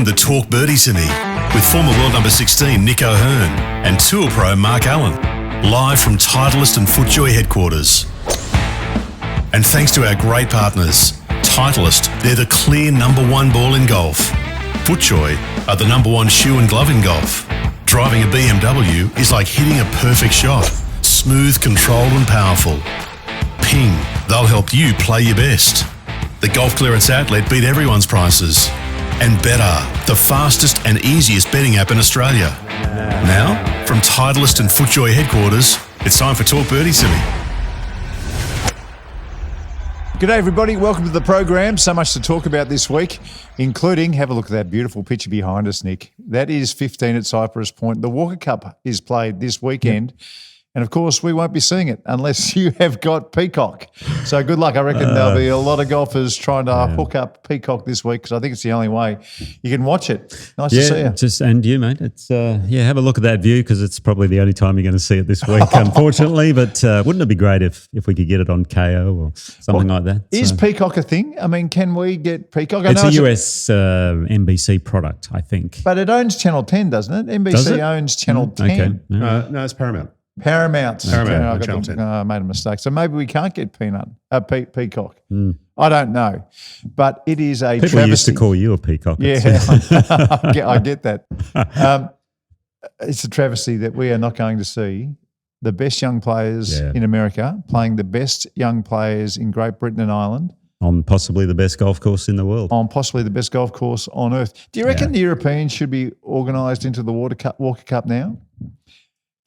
the Talk Birdie Simi with former world number 16 Nick O'Hearn and Tour Pro Mark Allen, live from Titleist and FootJoy headquarters. And thanks to our great partners, Titleist, they're the clear number one ball in golf. FootJoy are the number one shoe and glove in golf. Driving a BMW is like hitting a perfect shot, smooth, controlled and powerful. Ping, they'll help you play your best. The Golf Clearance Outlet beat everyone's prices. And Better, the fastest and easiest betting app in Australia. Now, from Titleist and FootJoy headquarters, it's time for Talk Birdie Simi. G'day everybody, welcome to the program. So much to talk about this week, including, have a look at that beautiful picture behind us, Nick. That is 15 at Cypress Point. The Walker Cup is played this weekend. Yep. And of course, we won't be seeing it unless you have got Peacock. So good luck. I reckon there'll be a lot of golfers trying to hook up Peacock this week because I think it's the only way you can watch it. Nice to see you. And you, mate. It's have a look at that view because it's probably the only time you're going to see it this week, unfortunately. But wouldn't it be great if we could get it on KO or something like that? Is Peacock a thing? I mean, can we get Peacock? It's a US NBC product, I think. But it owns Channel 10, doesn't it? NBC owns Channel 10. Okay. No, it's Paramount. Paramount. Channel 10. I made a mistake. So maybe we can't get Peacock. I don't know. But it is a People travesty. used to call you a peacock. Yeah, I get that. It's a travesty that we are not going to see the best young players in America playing the best young players in Great Britain and Ireland. On possibly the best golf course in the world. On possibly the best golf course on earth. Do you reckon the Europeans should be organised into the Walker Cup now?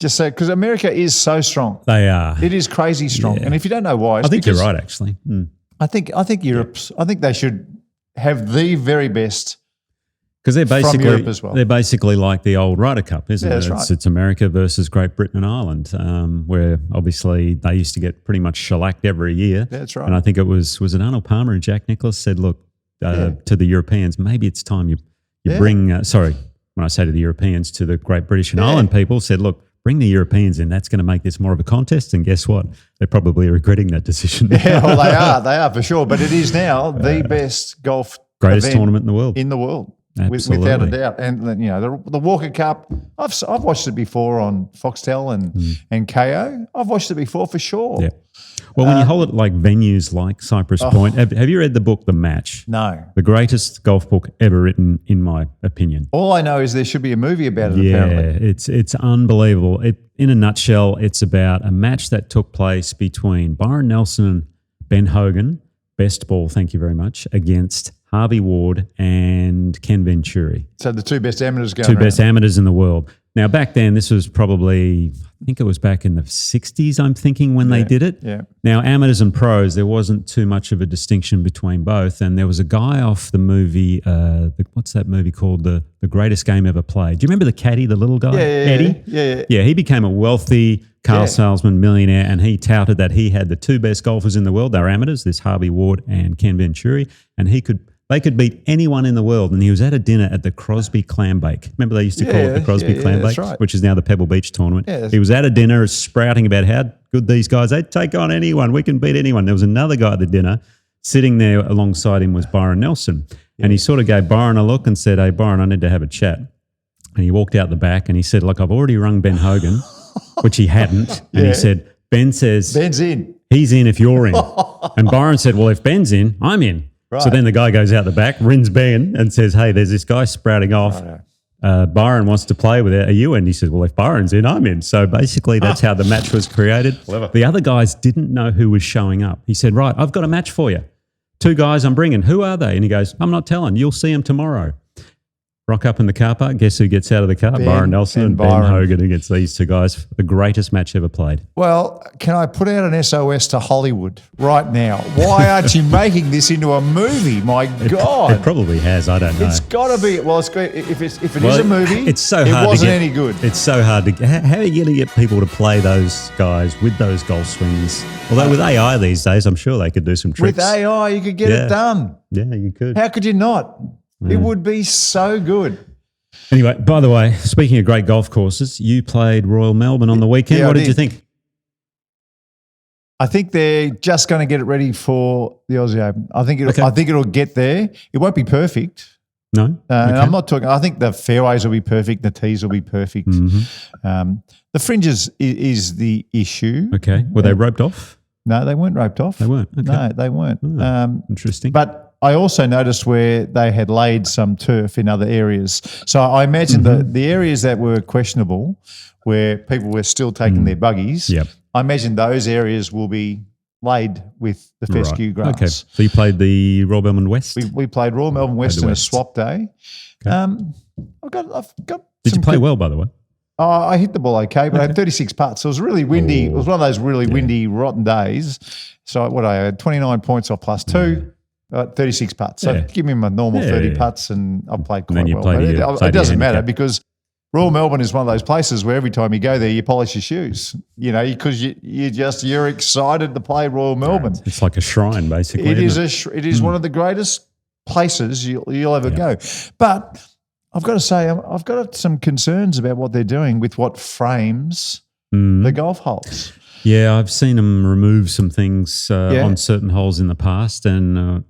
Just so, because America is so strong. They are. It is crazy strong. Yeah. And if you don't know why, I think you're right, actually. I think Europe's. I think they should have the very best. Because they're basically from Europe as well. They're basically like the old Ryder Cup, isn't it? That's right. It's America versus Great Britain and Ireland, where obviously they used to get pretty much shellacked every year. That's right. And I think it was Arnold Palmer and Jack Nicklaus said, look, to the Europeans, maybe it's time you bring. When I say to the Europeans, to the Great British and Ireland people, said, look, bring the Europeans in. That's going to make this more of a contest. And guess what? They're probably regretting that decision. Yeah, well, they are for sure. But it is now the best golf greatest tournament in the world. Absolutely. Without a doubt. And the Walker Cup, I've watched it before on Foxtel and KO. I've watched it before for sure. Yeah. Well, when you hold it like venues like Cypress Point, have you read the book The Match? No. The greatest golf book ever written, in my opinion. All I know is there should be a movie about it, apparently. It's unbelievable. In a nutshell, it's about a match that took place between Byron Nelson and Ben Hogan, best ball, thank you very much, against Harvey Ward and Ken Venturi. So the two best amateurs going Two around. best amateurs in the world. Now, back then, this was probably, I think it was back in the 60s, I'm thinking, when they did it. Yeah. Now, amateurs and pros, there wasn't too much of a distinction between both. And there was a guy off the movie, what's that movie called? The Greatest Game Ever Played. Do you remember the caddy, the little guy, Eddie? Yeah, he became a wealthy car salesman, millionaire, and he touted that he had the two best golfers in the world. They were amateurs, this Harvey Ward and Ken Venturi, and they could beat anyone in the world. And he was at a dinner at the Crosby Clambake. Remember they used to call it the Crosby Clambake, right. which is now the Pebble Beach tournament. Yeah, he was at a dinner sprouting about how good these guys, they'd take on anyone. We can beat anyone. There was another guy at the dinner. Sitting there alongside him was Byron Nelson. Yeah. And he sort of gave Byron a look and said, hey, Byron, I need to have a chat. And he walked out the back and he said, look, I've already rung Ben Hogan, which he hadn't. And he said, Ben's in. He's in if you're in. And Byron said, well, if Ben's in, I'm in. Right. So then the guy goes out the back, rings Ben and says, hey, there's this guy sprouting off. Byron wants to play with it. Are you in? He says, well, if Byron's in, I'm in. So basically that's how the match was created. Clever. The other guys didn't know who was showing up. He said, right, I've got a match for you. Two guys I'm bringing. Who are they? And he goes, I'm not telling. You'll see them tomorrow. Rock up in the car park. Guess who gets out of the car? Byron Nelson and Ben Hogan against these two guys. The greatest match ever played. Well, can I put out an SOS to Hollywood right now? Why aren't you making this into a movie? My God. It probably has. I don't know. It's got to be. Well, it's great. If it is a movie, it's so hard it wasn't any good. It's so hard to – how are you going to get people to play those guys with those golf swings? Although with AI these days, I'm sure they could do some tricks. With AI, you could get it done. Yeah, you could. How could you not? It would be so good. Anyway, by the way, speaking of great golf courses, you played Royal Melbourne on the weekend. What did you think? I think they're just going to get it ready for the Aussie Open. I think it'll get there. It won't be perfect, No? And I'm not talking – I think the fairways will be perfect. The tees will be perfect. The fringes is the issue. Okay. Were they roped off? No, they weren't roped off. They weren't? Okay. No, they weren't. Interesting. But I also noticed where they had laid some turf in other areas. So I imagine the areas that were questionable, where people were still taking their buggies, I imagine those areas will be laid with the fescue grass. Okay. So you played the Royal Melbourne West? We played Royal Melbourne West in a swap day. Okay. I've got Did you play well, by the way? I hit the ball okay, but I had 36 putts. So it was really windy. It was one of those really windy, rotten days. So I had 29 points off plus 2, 36 putts. So give me my normal 30 putts and I played quite well. But it doesn't matter because Royal Melbourne is one of those places where every time you go there, you polish your shoes, because you're excited to play Royal Melbourne. It's like a shrine, basically. It is one of the greatest places you'll ever go. But I've got to say, I've got some concerns about what they're doing with what frames the golf holes. Yeah, I've seen them remove some things on certain holes in the past, and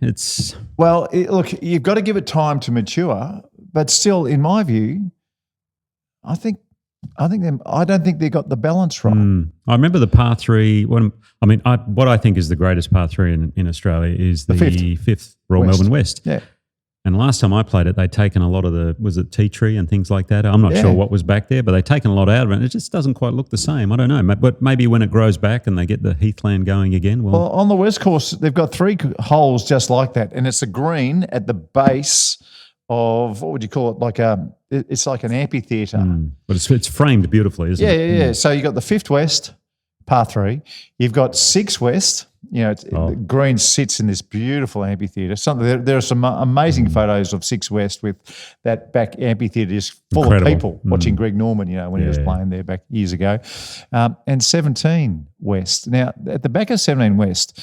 it's look, you've got to give it time to mature, but still, in my view, I don't think they got the balance right. I remember the par 3. What I think is the greatest par 3 in Australia is the fifth Royal Melbourne West. Yeah. And last time I played it, they'd taken a lot of was it tea tree and things like that? I'm not sure what was back there, but they'd taken a lot out of it. And it just doesn't quite look the same. I don't know. But maybe when it grows back and they get the heathland going again. Well, on the West Course, they've got 3 holes just like that. And it's a green at the base of, what would you call it? It's like an amphitheatre. But it's framed beautifully, isn't it? Yeah. So you've got the 5th West, par 3. You've got 6 West. The green sits in this beautiful amphitheatre. There are some amazing photos of 6 West with that back amphitheatre is full of people watching Greg Norman, when he was playing there back years ago. And 17 West. Now, at the back of 17 West,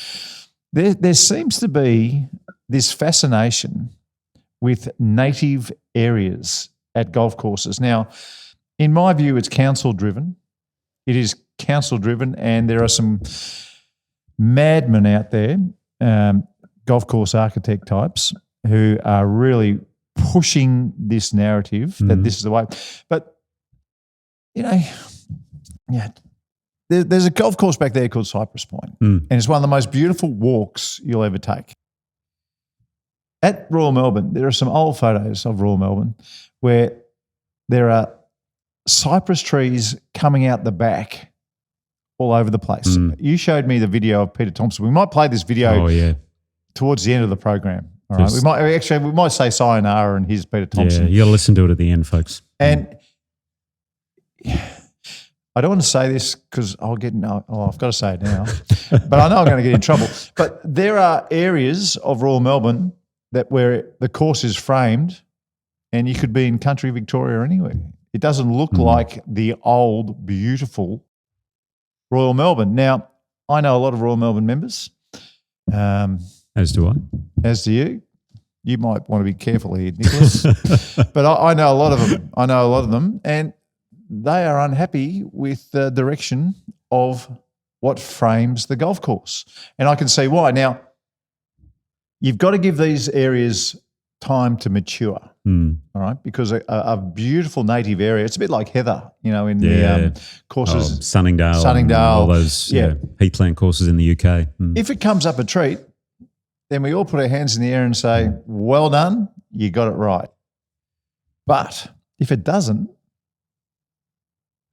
there seems to be this fascination with native areas at golf courses. Now, in my view, it's council-driven. It is council-driven, and there are some madmen out there, golf course architect types, who are really pushing this narrative that this is the way. But, there's a golf course back there called Cypress Point, and it's one of the most beautiful walks you'll ever take. At Royal Melbourne, there are some old photos of Royal Melbourne where there are cypress trees coming out the back all over the place. You showed me the video of Peter Thompson. We might play this video towards the end of the program. All right, we might say sayonara and here's Peter Thompson. Yeah, you got to listen to it at the end, folks. And I don't want to say this because I've got to say it now, but I know I'm going to get in trouble. But there are areas of Royal Melbourne where the course is framed, and you could be in country Victoria or anywhere. It doesn't look like the old, beautiful Royal Melbourne. Now, I know a lot of Royal Melbourne members. As do I. As do you. You might want to be careful here, Nicholas. But I know a lot of them. And they are unhappy with the direction of what frames the golf course. And I can see why. Now, you've got to give these areas time to mature, all right? Because a beautiful native area, it's a bit like Heather, in the courses. Sunningdale. All those heathland courses in the UK. If it comes up a treat, then we all put our hands in the air and say, well done, you got it right. But if it doesn't,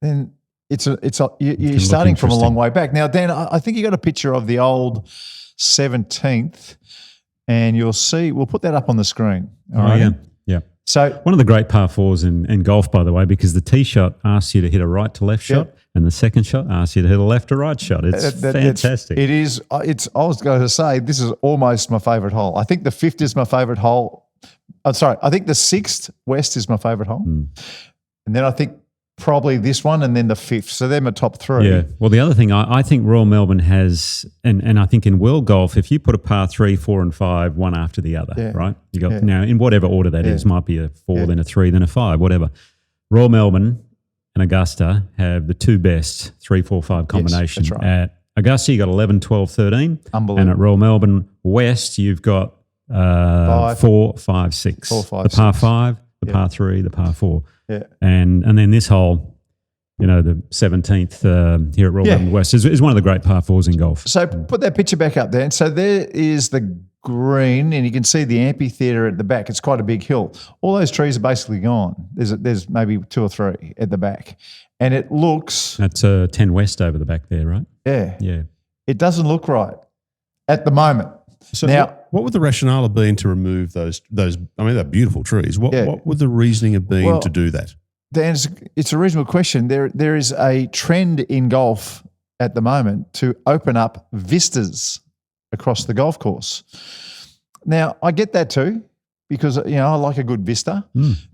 then you're starting from a long way back. Now, Dan, I think you got a picture of the old 17th, and you'll see, we'll put that up on the screen. All right? Yeah. So one of the great par 4s in golf, by the way, because the tee shot asks you to hit a right to left shot, and the second shot asks you to hit a left to right shot. It's fantastic. It is. I was going to say, this is almost my favourite hole. I think the 5th is my favourite hole. I'm sorry. I think the 6th West is my favourite hole. And then I think probably this one and then the 5th. So they're my top 3. Yeah. Well, the other thing, I think Royal Melbourne has, and I think in world golf, if you put a par 3, 4 and 5, one after the other, right? You got now in whatever order that is, might be a 4, then a 3, then a 5, whatever. Royal Melbourne and Augusta have the 2 best 3, 4, 5 combination. Yes, that's right. At Augusta, you got 11, 12, 13. Unbelievable. And at Royal Melbourne West, you've got 4, 5, 6. 4, 5, the par 6. 5, the par 3, the par 4. Yeah. And then this hole, the 17th here at Royal Melbourne West is one of the great par 4s in golf. So put that picture back up there. And so there is the green, and you can see the amphitheatre at the back. It's quite a big hill. All those trees are basically gone. There's maybe 2 or 3 at the back. And it looks... That's 10 West over the back there, right? Yeah. Yeah. It doesn't look right at the moment. So now, what would the rationale have been to remove those? I mean, they're beautiful trees. What would the reasoning have been to do that? It's a reasonable question. There is a trend in golf at the moment to open up vistas across the golf course. Now, I get that too because, I like a good vista.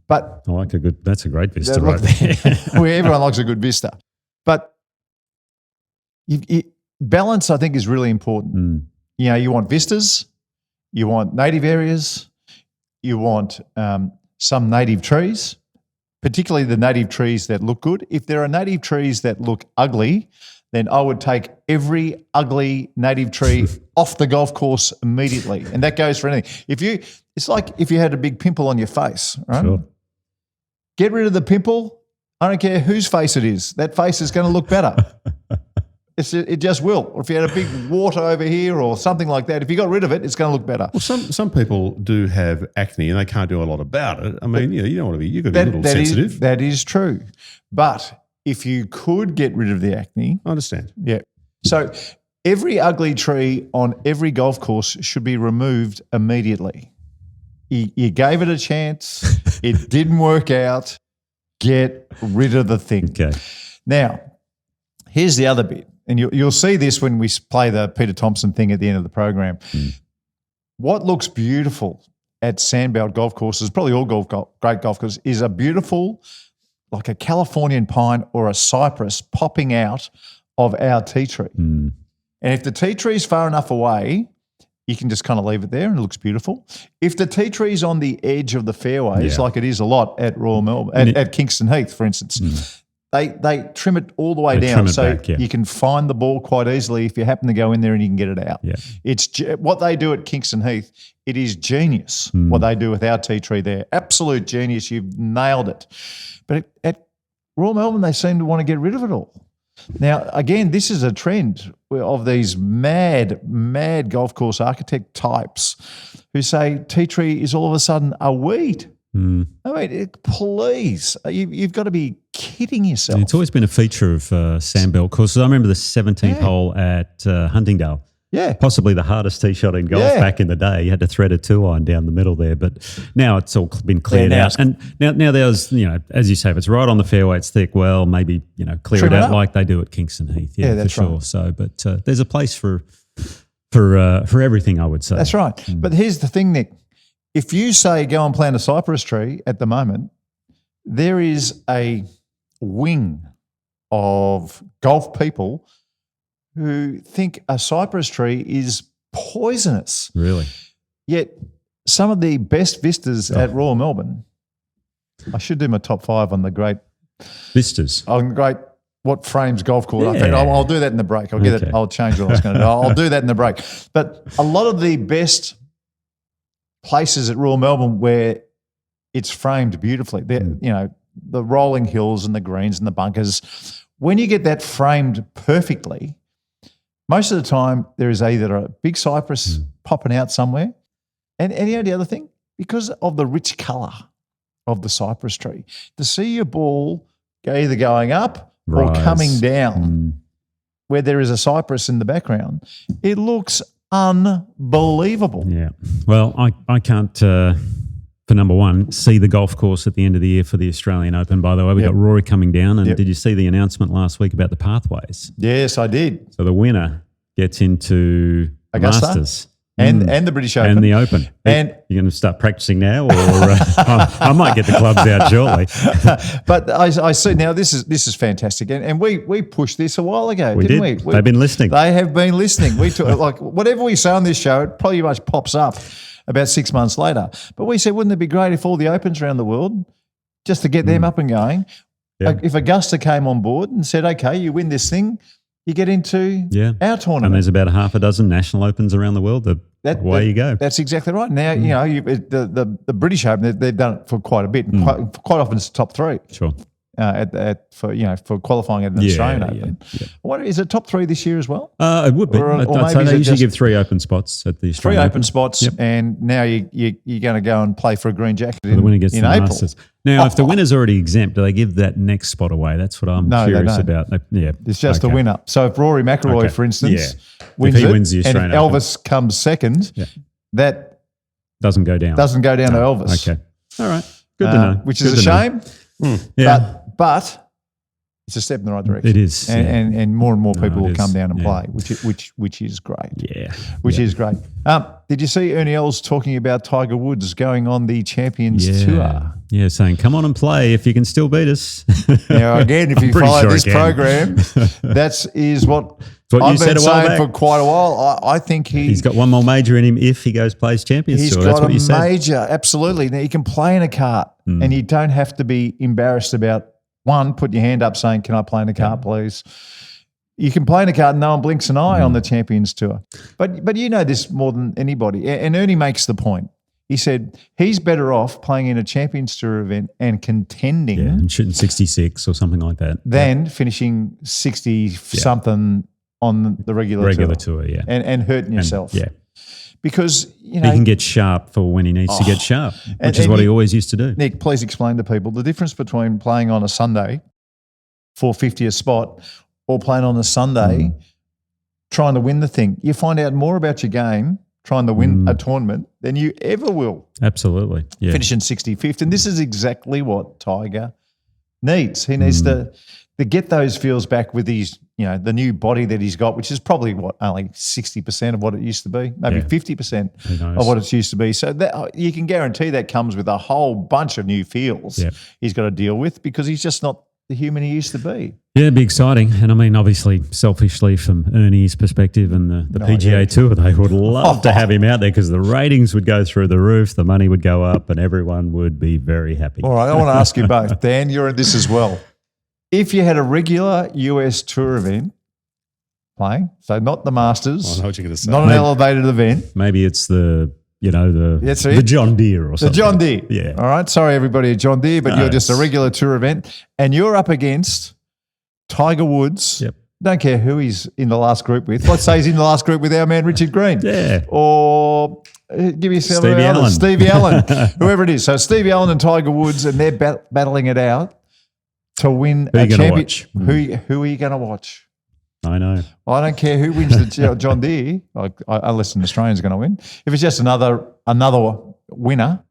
But I like that's a great vista right there. Where everyone likes a good vista. But balance, I think, is really important. You want vistas, you want native areas, you want some native trees, particularly the native trees that look good. If there are native trees that look ugly, then I would take every ugly native tree off the golf course immediately. And that goes for anything. It's like if you had a big pimple on your face, right? Sure. Get rid of the pimple. I don't care whose face it is. That face is going to look better. It just will. Or if you had a big water over here or something like that, if you got rid of it, it's going to look better. Well, some people do have acne and they can't do a lot about it. I mean, you don't want to be. You've got to be a little sensitive. That is true. But if you could get rid of the acne, I understand. Yeah. So every ugly tree on every golf course should be removed immediately. You gave it a chance. It didn't work out. Get rid of the thing. Okay. Now, here's the other bit. And you'll see this when we play the Peter Thompson thing at the end of the program. What looks beautiful at Sandbelt golf courses, probably all great golf courses, is a beautiful, like a Californian pine or a cypress popping out of our tea tree. And if the tea tree is far enough away, you can just kind of leave it there and it looks beautiful. If the tea tree is on the edge of the fairways, like it is a lot at Royal Melbourne, at Kingston Heath, for instance, they trim it all the way down so back, you can find the ball quite easily if you happen to go in there and you can get it out. Yeah. It's what they do at Kingston Heath. It is genius what they do with our tea tree there. Absolute genius. You've nailed it. But at Royal Melbourne, they seem to want to get rid of it all. Now, again, this is a trend of these mad golf course architect types who say tea tree is all of a sudden a weed. I mean, please, you've got to be kidding yourself. It's always been a feature of Sandbelt courses. I remember the 17th hole at Huntingdale. Yeah. Possibly the hardest tee shot in golf back in the day. You had to thread a 2-iron down the middle there, but now it's all been cleared out. And now there's, as you say, if it's right on the fairway, it's thick, well, maybe, clear it out like they do at Kingston Heath. Yeah, that's for sure. right. So, but there's a place for everything, I would say. That's right. But here's the thing, Nick. If you say go and plant a cypress tree at the moment, there is a wing of golf people who think a cypress tree is poisonous. Really? Yet some of the best vistas at Royal Melbourne, I should do my top 5 on the great vistas. On great what frames golf course. I think I'll do that in the break. I'll change what I was going to do. I'll do that in the break. But a lot of the best places at Royal Melbourne where it's framed beautifully, the rolling hills and the greens and the bunkers, when you get that framed perfectly, most of the time there is either a big cypress popping out somewhere, and the other thing, because of the rich colour of the cypress tree, to see your ball either going up or coming down where there is a cypress in the background, it looks unbelievable. Yeah. Well, I can't, for number one, see the golf course at the end of the year for the Australian Open. By the way, we got Rory coming down. And did you see the announcement last week about the pathways? Yes, I did. So the winner gets into Augusta Masters. And the British Open. And the Open. And you're going to start practicing now, or I might get the clubs out shortly. But I see now this is fantastic, and we pushed this a while ago, didn't we? They've been listening. They have been listening. We took, like whatever we say on this show, it pretty much pops up about 6 months later. But we said, wouldn't it be great if all the Opens around the world, just to get them up and going, if Augusta came on board and said, okay, you win this thing, you get into our And tournament. there's about a half a dozen national opens around the world. Away you go. That's exactly right. Now, the British Open, they've done it for quite a bit. And quite often it's top three. Sure. For qualifying at an Australian Open. What is it, top three this year as well? It would be. I'd say they usually give 3 open spots at the Australian Open spots, and now you're going to go and play for a green jacket the winner gets in the April. Masters. Now, if the winner's already exempt, do they give that next spot away? That's what I'm curious about. It's just the winner. So if Rory McIlroy, for instance, wins the Australian and Elvis comes second, that doesn't go down. Doesn't go down to Elvis. Okay. All right. Good to know. Which is a shame. Yeah. But it's a step in the right direction. It is, and more people will come down and play, which is great. Yeah, which is great. Did you see Ernie Els talking about Tiger Woods going on the Champions Tour? Yeah, saying come on and play if you can still beat us. Now again, if you follow this program, that is what I've been saying for quite a while. I think he's got one more major in him if he plays Champions Tour. That's what you said. He's got a major, absolutely. Now you can play in a cart, and you don't have to be embarrassed about. One, put your hand up saying, can I play in a cart, please? You can play in a cart and no one blinks an eye on the Champions Tour. But you know this more than anybody. And Ernie makes the point. He said he's better off playing in a Champions Tour event and contending and shooting 66 or something like that than finishing 60-something on the regular tour, and hurting yourself. Because, he can get sharp for when he needs to get sharp, which is what he always used to do. Nick, please explain to people the difference between playing on a Sunday for 50th spot or playing on a Sunday trying to win the thing. You find out more about your game trying to win a tournament than you ever will. Absolutely. Yeah. Finishing 65th. And this is exactly what Tiger needs. He needs to get those feels back with his, the new body that he's got, which is probably only 60% of what it used to be, maybe 50% of what it used to be. So that you can guarantee that comes with a whole bunch of new feels he's got to deal with because he's just not the human he used to be. Yeah, it'd be exciting. And I mean, obviously, selfishly from Ernie's perspective and the PGA Tour, they would love to have him out there because the ratings would go through the roof, the money would go up, and everyone would be very happy. All right, I want to ask you both. Dan, you're in this as well. If you had a regular US Tour event playing, so not the Masters, I know what you're going to say. not an elevated event. Maybe it's the John Deere or something. The John Deere. Yeah. All right. Sorry, everybody at John Deere, but you're just a regular tour event and you're up against Tiger Woods. Yep. Don't care who he's in the last group with. Let's say he's in the last group with our man Richard Green. Yeah. Or give me some Stevie Allen. Stevie Allen, whoever it is. So Stevie Allen and Tiger Woods, and they're battling it out to win a championship. Who are you going to watch? I know. Well, I don't care who wins the John Deere, unless an Australian's going to win. If it's just another winner,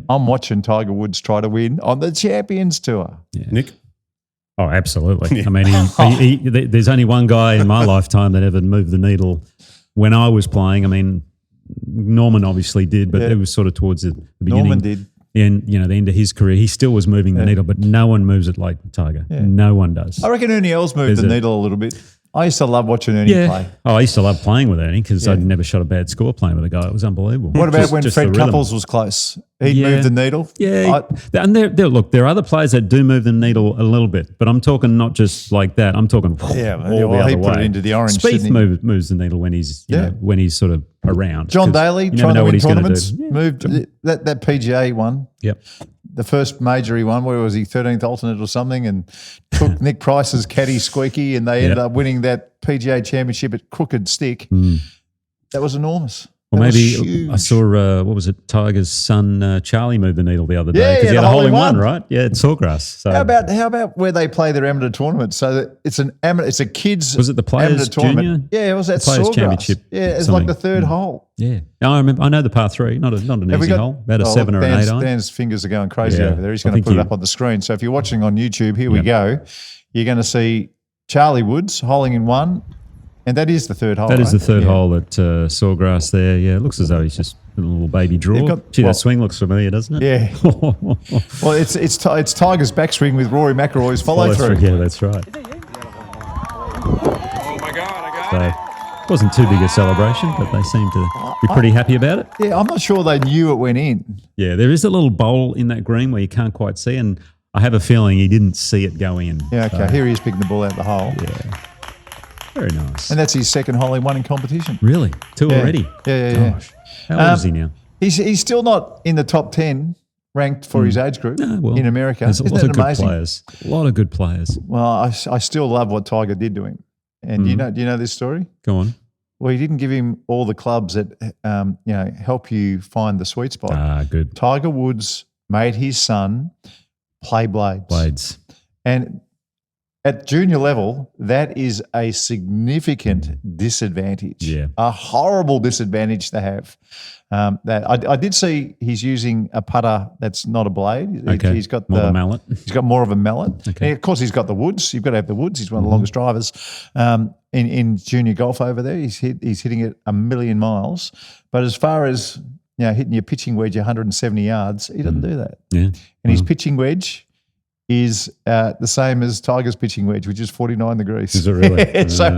I'm watching Tiger Woods try to win on the Champions Tour. Yeah. Nick? Oh, absolutely. I mean, there's only one guy in my lifetime that ever moved the needle when I was playing. I mean, Norman obviously did, but it was sort of towards the beginning. Norman did. And, the end of his career, he still was moving the needle, but no one moves it like Tiger. Yeah. No one does. I reckon Ernie Els moved the needle a little bit. I used to love watching Ernie play. Oh, I used to love playing with Ernie because I'd never shot a bad score playing with a guy. It was unbelievable. What about when Fred Couples was close? He'd move the needle? Yeah. And there are other players that do move the needle a little bit, but I'm talking not just like that. I'm talking all the other way. Put it into the orange. Spieth moves the needle when he's when he's sort of around. John Daly trying to win tournaments, moved that PGA one. Yep. The first major he won, where was he, 13th alternate or something, and took Nick Price's caddy squeaky, and they ended up winning that PGA championship at Crooked Stick. That was enormous. Well, maybe I saw, what was it, Tiger's son Charlie moved the needle the other day because he had a hole in one, right? Yeah, at Sawgrass. So how about where they play their amateur tournament? So that it's a kids. Was it the Players tournament? Junior? Yeah, it was at Players Sawgrass. Championship. Yeah, it's like the third hole. Yeah, I remember. I know the par 3, not an easy hole, about a 7 or an 8 iron. Dan's fingers are going crazy over there. He's going to put it up on the screen. So if you're watching on YouTube, here we go. You're going to see Charlie Woods holing in one. And that is the third hole. That is the third hole at Sawgrass there. Yeah, it looks as though he's just a little baby draw. That swing looks familiar, doesn't it? Yeah. Well, it's Tiger's backswing with Rory McIlroy's follow through. Yeah, that's right. Oh my God, I got it. It wasn't too big a celebration, but they seemed to be pretty happy about it. Yeah, I'm not sure they knew it went in. Yeah, there is a little bowl in that green where you can't quite see, and I have a feeling he didn't see it go in. Yeah, okay. Here he is picking the ball out of the hole. Yeah. Very nice. And that's his second hole he won in competition. Really? Two already? Yeah. Gosh. How old is he now? He's still not in the top 10 ranked for his age group in America. There's a Isn't lot that of good amazing? players. A lot of good players. Well, I still love what Tiger did to him. And do you know this story? Go on. Well, he didn't give him all the clubs that help you find the sweet spot. Ah, good. Tiger Woods made his son play blades. And at junior level, that is a significant disadvantage. Yeah. A horrible disadvantage to have. That I did see he's using a putter that's not a blade. Okay. He's got more of a mallet. He's got more of a mallet. Okay. And of course, he's got the woods. You've got to have the woods. He's one of the longest drivers in junior golf over there. He's hitting it a million miles. But as far as hitting your pitching wedge 170 yards, he doesn't do that. Yeah. And his pitching wedge is the same as Tiger's pitching wedge, which is 49 degrees. Is it really? So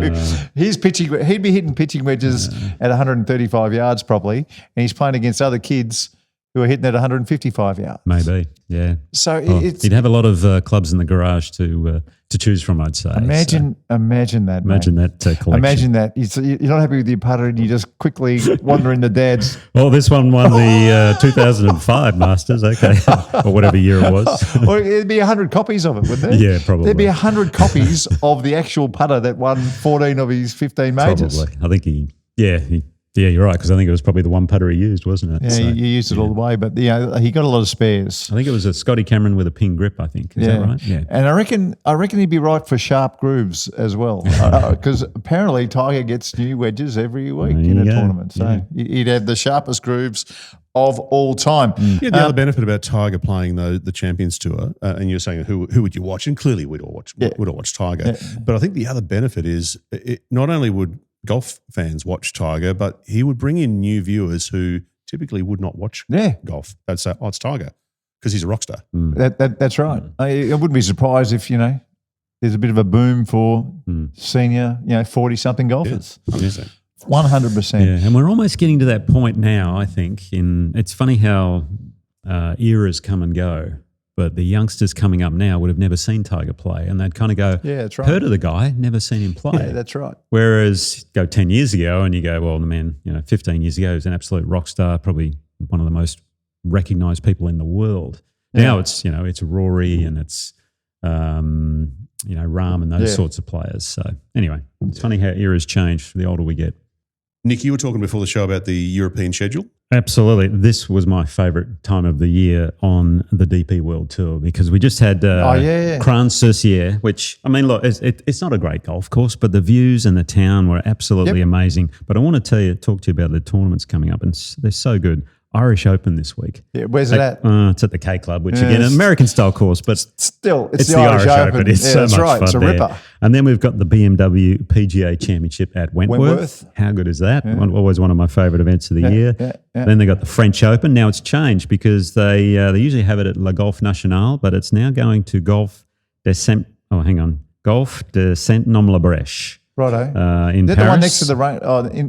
his he'd be hitting pitching wedges at 135 yards probably, and he's playing against other kids who are hitting at 155 yards. Maybe, yeah. So he'd have a lot of clubs in the garage to choose from, I'd say. Imagine that. Imagine mate. that collection. Imagine that. You're not happy with your putter and you just quickly wander into Dad's. Well, this one won the 2005 Masters, okay, or whatever year it was. Or there'd be 100 copies of it, wouldn't there? Yeah, probably. There'd be 100 copies of the actual putter that won 14 of his 15 majors. Probably. I think Yeah, you're right, because I think it was probably the one putter he used, wasn't it? Yeah, So, you used it all the way, but he got a lot of spares. I think it was a Scotty Cameron with a pin grip, I think. Is that right? Yeah. And I reckon he'd be right for sharp grooves as well, because apparently Tiger gets new wedges every week in a tournament. So he'd have the sharpest grooves of all time. Yeah, the other benefit about Tiger playing the Champions Tour, and you're saying who would you watch? And clearly we'd all watch Tiger. Yeah. But I think the other benefit is not only would golf fans watch Tiger, but he would bring in new viewers who typically would not watch golf. They'd say, "Oh, it's Tiger," because he's a rock star. That's right. I wouldn't be surprised if there's a bit of a boom for senior 40-something golfers. 100%. Yeah, and we're almost getting to that point now, I think. It's funny how eras come and go, but the youngsters coming up now would have never seen Tiger play, and they'd kind of go, yeah, that's right. Heard of the guy, never seen him play. Yeah, that's right. Whereas go 10 years ago and you go, well, the man, 15 years ago, he was an absolute rock star, probably one of the most recognised people in the world. Now it's Rory and it's Rahm and those sorts of players. So anyway, it's funny how eras change the older we get. Nick, you were talking before the show about the European schedule. Absolutely. This was my favourite time of the year on the DP World Tour because we just had Cran-sur-Cier, which, I mean, look, it's not a great golf course, but the views and the town were absolutely amazing. But I want to talk to you about the tournaments coming up, and they're so good. Irish Open this week. Yeah, where's it at? It's at the K Club, which again, an American-style course, but still, it's the Irish Open. It's so much fun. It's a ripper. And then we've got the BMW PGA Championship at Wentworth. How good is that? Yeah. Always one of my favourite events of the year. Yeah. Then they got the French Open. Now it's changed because they usually have it at La Golf Nationale, but it's now going to Golf de Saint-Nom-la-Brèche. Righto. In Is that Paris. the one next to the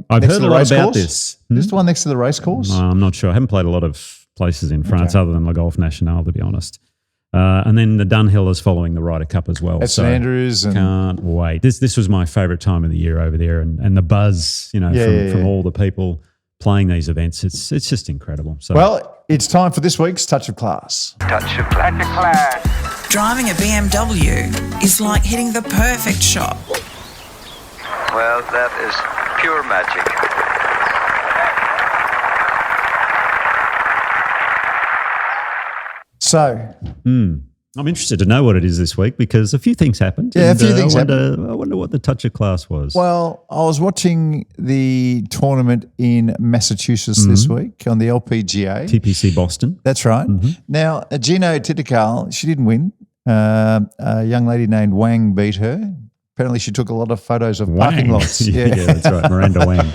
I've heard a lot about this. Is this the one next to the race course? I'm not sure. I haven't played a lot of places in France other than La Golf Nationale, to be honest. And then the Dunhill is following the Ryder Cup as well. At St Andrews. Can't wait. This was my favourite time of the year over there, and the buzz, from all the people playing these events. It's just incredible. So, well, it's time for this week's Touch of Class. Touch of class. Driving a BMW is like hitting the perfect shot. Well, that is pure magic. So, I'm interested to know what it is this week because a few things happened. Yeah, a few things happened. I wonder what the touch of class was. Well, I was watching the tournament in Massachusetts this week on the LPGA. TPC Boston. That's right. Now, Gino Titikal, she didn't win. A young lady named Wang beat her. Apparently, she took a lot of photos of parking lots. Yeah, that's right. Miranda Wang.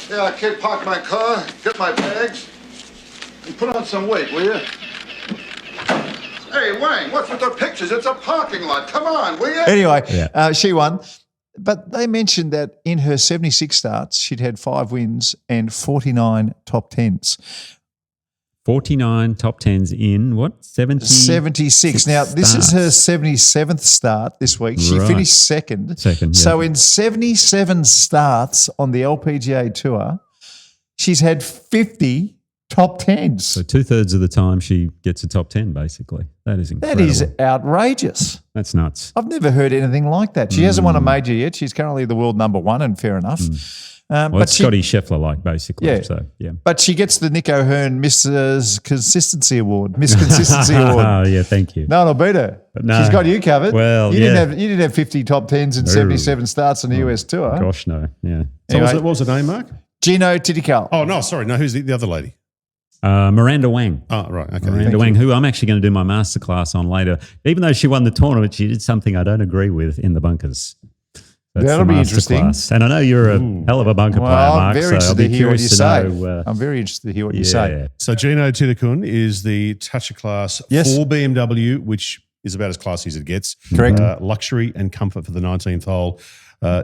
Yeah, I can't park my car, get my bags, and put on some weight, will you? Hey, Wang, what's with the pictures? It's a parking lot. Come on, will you? Anyway, she won. But they mentioned that in her 76 starts, she'd had 5 wins and 49 top 10s. 49 top 10s in what? 76. Now, this is her 77th start this week. She Right. finished second. Second, yeah. So in 77 starts on the LPGA Tour, she's had 50 top 10s. So 2/3 of the time she gets a top 10, basically. That is That incredible. is outrageous. That's nuts. I've never heard anything like that. She hasn't won a major yet. She's currently the world number one, and fair enough. Well, but it's Scotty Scheffler-like, basically. Yeah. So, yeah. But she gets the Nick O'Hearn Mrs. Consistency Award. Miss Consistency Award. Oh, yeah, thank you. No one will beat her. no. She's got you covered. Well, you yeah. didn't have 50 top 10s and 77 starts on the US Tour. Gosh, no. Yeah. So Anyway. what was the name, Mark? Gino Titical. Oh, no, sorry. No, who's the other lady? Miranda Wang. Oh, right. Okay. Miranda Wang, who I'm actually going to do my masterclass on later. Even though she won the tournament, she did something I don't agree with in the bunkers. That's That'll the be interesting. masterclass. And I know you're a hell of a bunker player, Well, I'm Mark, very so I'll interested be to hear what you curious to say. know. I'm very interested to hear what you say. So Gino Titicun is the toucher class Yes. for BMW, which is about as classy as it gets. Correct. Luxury and comfort for the 19th hole.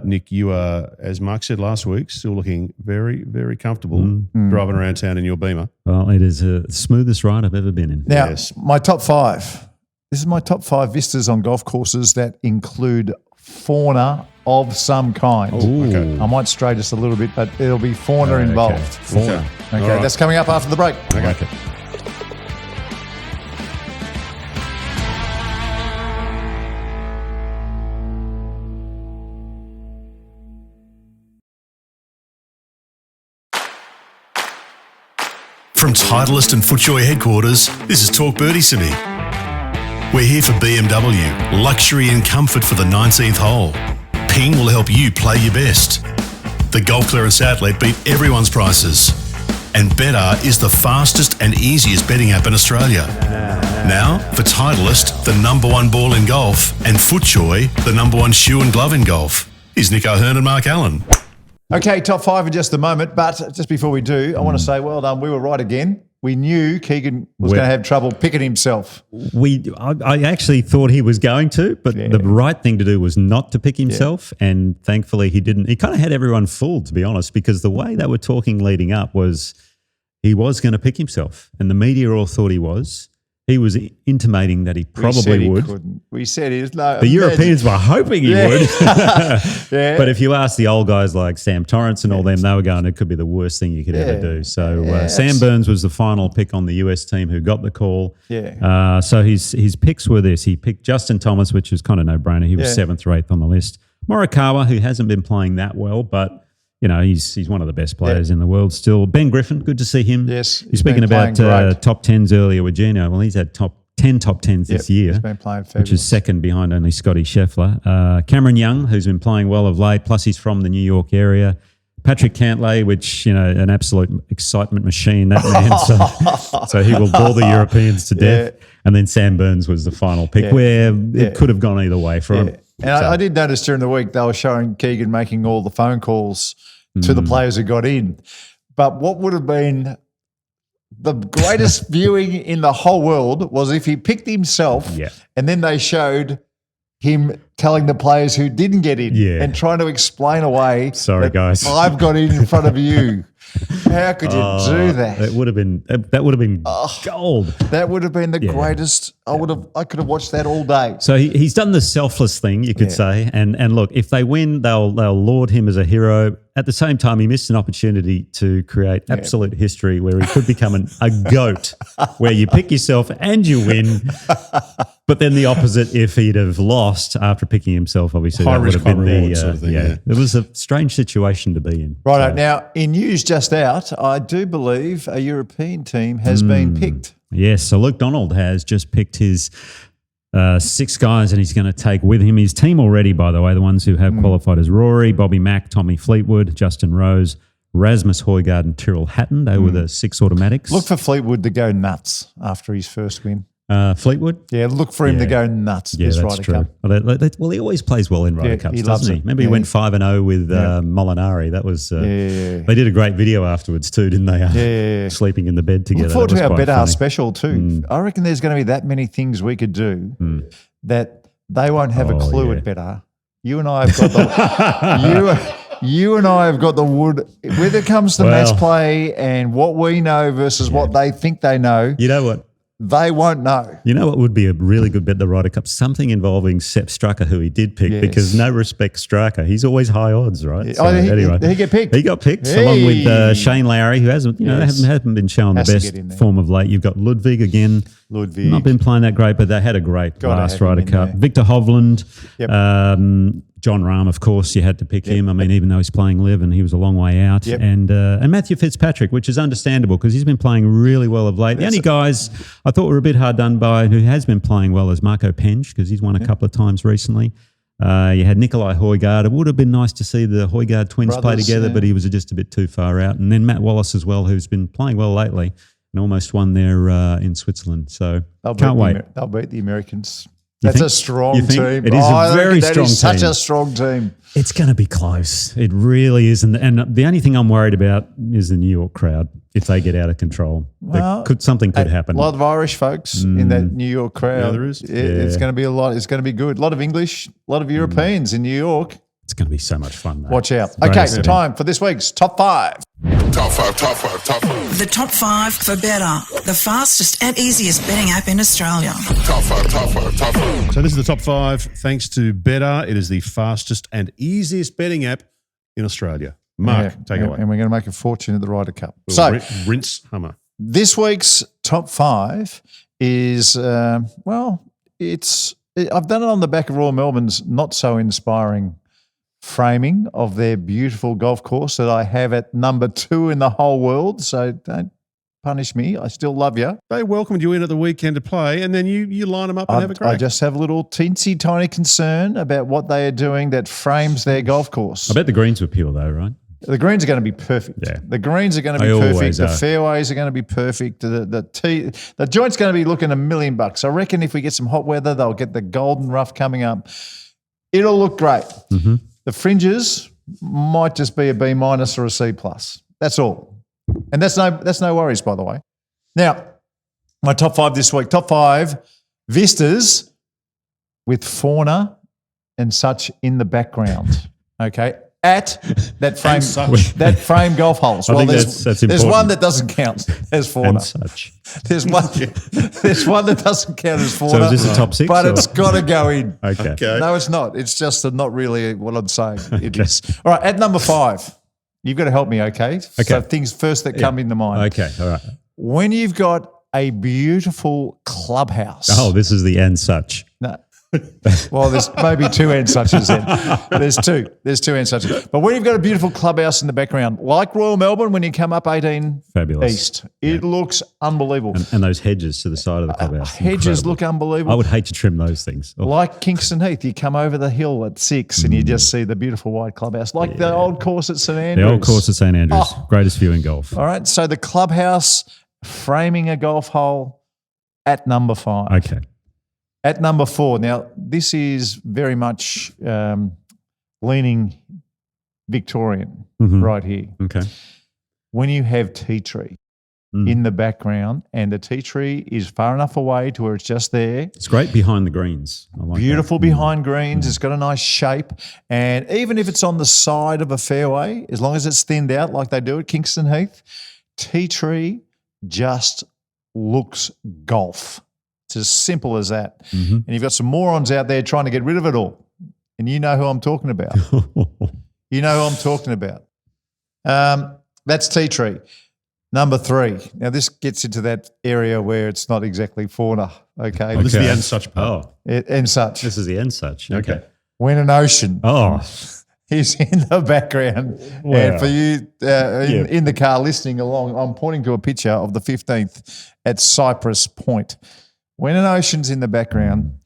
Nick, you are, as Mark said last week, still looking very, very comfortable driving around town in your Beamer. Well, it is the smoothest ride I've ever been in. Now, Yes. my top 5. This is my top 5 vistas on golf courses that include fauna of some kind. Okay. I might stray just a little bit, but there'll be fauna involved. Fauna. Okay, All right. that's coming up after the break. I like it. From Titleist and FootJoy headquarters, this is Talk Birdie Simi. We're here for BMW, luxury and comfort for the 19th hole. Ping will help you play your best. The Golf Clearance Outlet beat everyone's prices. And Betr is the fastest and easiest betting app in Australia. Now, for Titleist, the number one ball in golf, and FootJoy, the number one shoe and glove in golf, is Nick O'Hearn and Mark Allen. Okay, top 5 in just a moment. But just before we do, I want to say well done. We were right again. We knew Keegan was going to have trouble picking himself. I actually thought he was going to, but the right thing to do was not to pick himself. And thankfully he didn't. He kind of had everyone fooled, to be honest, because the way they were talking leading up was he was going to pick himself. And the media all thought he was. He was intimating that he probably would. Couldn't. We said he was no. The Europeans were hoping he would. Yeah. But if you ask the old guys like Sam Torrance and all them, they were going, it could be the worst thing you could ever do. So Sam Burns was the final pick on the US team who got the call. Yeah. So his picks were this. He picked Justin Thomas, which was kind of no-brainer. He was 7th or 8th on the list. Morikawa, who hasn't been playing that well, but you know, he's one of the best players in the world still. Ben Griffin, good to see him. Yes, You're speaking been about playing great. top 10s earlier with Gino. Well, he's had 10 top 10s this year. He's been playing fabulous. Which is second behind only Scotty Scheffler. Cameron Young, who's been playing well of late, plus he's from the New York area. Patrick Cantlay, which, you know, an absolute excitement machine, that man. So he will bore the Europeans to death. And then Sam Burns was the final pick where it could have gone either way for him. And I did notice during the week they were showing Keegan making all the phone calls to the players who got in. But what would have been the greatest viewing in the whole world was if he picked himself and then they showed him telling the players who didn't get in and trying to explain away. Sorry, guys. I've got in front of you. How could you do that? That would have been gold. That would have been the greatest. I could have watched that all day. So he's done the selfless thing, you could say. And look, if they win, they'll laud him as a hero. At the same time, he missed an opportunity to create absolute history where he could become a GOAT, where you pick yourself and you win. But then the opposite, if he'd have lost after picking himself, obviously High that would risk, have been high the reward sort of thing, It was a strange situation to be in. Right. Now, in news just out, I do believe a European team has been picked. Yes, so Luke Donald has just picked his 6 guys and he's going to take with him his team already, by the way, the ones who have qualified as Rory, Bobby Mack, Tommy Fleetwood, Justin Rose, Rasmus Højgaard and Tyrrell Hatton. They were the 6 automatics. Look for Fleetwood to go nuts after his first win. Fleetwood? Yeah, look for him to go nuts Yeah, this that's Ryder true. Cup. Well, he always plays well in Ryder Cups, he loves doesn't he? it. Remember he went 5-0 with Molinari. That was they did a great video afterwards too, didn't they? Sleeping in the bed together. Look forward That to was our quite better funny. special too. I reckon there's going to be that many things we could do that they won't have a clue at better. You and I have got the You and I have got the wood when it comes to Well. match play and what we know versus what they think they know. You know what? They won't know. You know what would be a really good bet, the Ryder Cup? Something involving Sepp Straka, who he did pick, Yes. because no respect Straka. He's always high odds, right? He get picked. He got picked along with Hey. Shane Lowry, who hasn't, Yes. hasn't been showing Has the to best get in there. form of late. You've got Ludwig again. Ludwig. Not been playing that great, but they had a great Gotta last have him Ryder in Cup. there. Victor Hovland, Yep. John Rahm, of course, you had to pick him. I mean, even though he's playing live and he was a long way out. Yep. And Matthew Fitzpatrick, which is understandable because he's been playing really well of late. The only guys I thought were a bit hard done by who has been playing well is Marco Peña because he's won a couple of times recently. You had Nikolai Højgaard. It would have been nice to see the Højgaard twins play Brothers, together, yeah. but he was just a bit too far out. And then Matt Wallace as well, who's been playing well lately and almost won there in Switzerland. So can't wait. They'll beat the Americans. You That's think? a strong You think? team. It is a very that strong is such team. a strong team. It's going to be close. It really is. And the only thing I'm worried about is the New York crowd. If they get out of control, something could happen. A lot of Irish folks in that New York crowd. Yeah, there is. It's going to be a lot. It's going to be good. A lot of English, a lot of Europeans in New York. It's going to be so much fun, though. Watch out. Great Okay, city. time for this week's top 5. Top 5, top 5, top 5. The top 5 for better, the fastest and easiest betting app in Australia. Top 5, top 5, top 5. So this is the top 5 thanks to Betr. It is the fastest and easiest betting app in Australia. Mark, take it away. And we're going to make a fortune at the Ryder Cup. We'll So rinse Hummer. this week's top 5 is, I've done it on the back of Royal Melbourne's not so inspiring framing of their beautiful golf course that I have at number 2 in the whole world. So don't punish me. I still love you. They welcomed you in at the weekend to play, and then you line them up and have a crack. I just have a little teensy tiny concern about what they are doing that frames their golf course. I bet the greens were pure, though, right? The greens are going to be perfect. Yeah. The greens are going to They be perfect. always The are. fairways are going to be perfect. The joint's going to be looking $1 million. I reckon if we get some hot weather, they'll get the golden rough coming up. It'll look great. Mm-hmm. The fringes might just be a B- or a C+. That's all. And that's no worries, by the way. Now, my top 5 this week. Top 5 Vistas with fauna and such in the background. Okay. At that frame golf holes. I think there's that's one important. that doesn't count as fauna. And such. There's one that doesn't count as fauna. So is this a top 6? But or? it's got to go in. Okay. No, it's not. It's just not really what I'm saying. It is. All right, at number 5, you've got to help me, okay? So things first that come into mind. Okay, all right. When you've got a beautiful clubhouse. Oh, this is the and such. No. Well, there's maybe 2 and suches then. There's two and suches. But when you've got a beautiful clubhouse in the background, like Royal Melbourne when you come up 18 Fabulous. East, it looks unbelievable. And those hedges to the side of the clubhouse. Hedges Incredible. look unbelievable. I would hate to trim those things. Oh, Like Kingston Heath, you come over the hill at 6 and you just see the beautiful white clubhouse, like the old course at St the Andrews. old course at St Andrews. Greatest view in golf. All right, so the clubhouse framing a golf hole at number 5. Okay. At number 4, now this is very much leaning Victorian right here. Okay. When you have tea tree in the background and the tea tree is far enough away to where it's just there, It's great behind the greens. I like beautiful that. behind greens, it's got a nice shape, and even if it's on the side of a fairway, as long as it's thinned out like they do at Kingston Heath, tea tree just looks golf. It's as simple as that. And you've got some morons out there trying to get rid of it all. And you know who I'm talking about. You know who I'm talking about. That's tea tree. Number 3. Now, this gets into that area where it's not exactly fauna, okay? This is the and such part. Oh, And such. this is the and such. Okay. When an ocean Oh, is in the background. Wow. And for you in the car listening along, I'm pointing to a picture of the 15th at Cypress Point. When an ocean's in the background,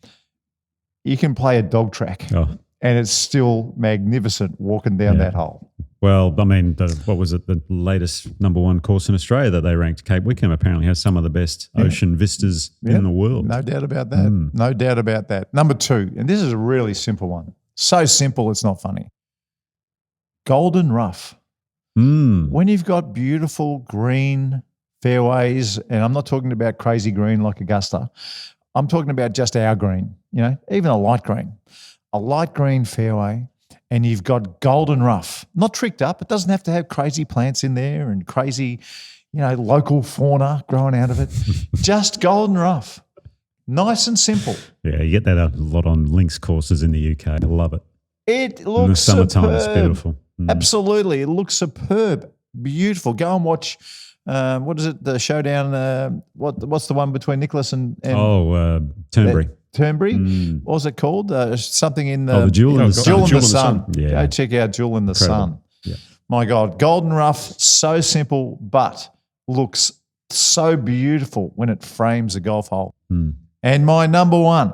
you can play a dog track oh. and it's still magnificent walking down that hole. Well, I mean, what was it? The latest number 1 course in Australia that they ranked. Cape Wickham apparently has some of the best ocean vistas in the world. No doubt about that. No doubt about that. Number 2, and this is a really simple one. So simple, it's not funny. Golden rough. When you've got beautiful green fairways, and I'm not talking about crazy green like Augusta. I'm talking about just our green, even a light green. A light green fairway, and you've got golden rough, not tricked up. It doesn't have to have crazy plants in there and crazy, local fauna growing out of it. Just golden rough. Nice and simple. Yeah, you get that a lot on links courses in the UK. I love it. It looks in the summertime, superb. it's beautiful. Absolutely. It looks superb. Beautiful. Go and watch, what is it, the showdown, what's the one between Nicholas and Turnberry. Turnberry? What was it called? Something in the... the Jewel in the Sun. Jewel in the Sun. Yeah. Go check out Jewel in the Sun. Yeah. My God. Golden rough, so simple, but looks so beautiful when it frames a golf hole. And my number one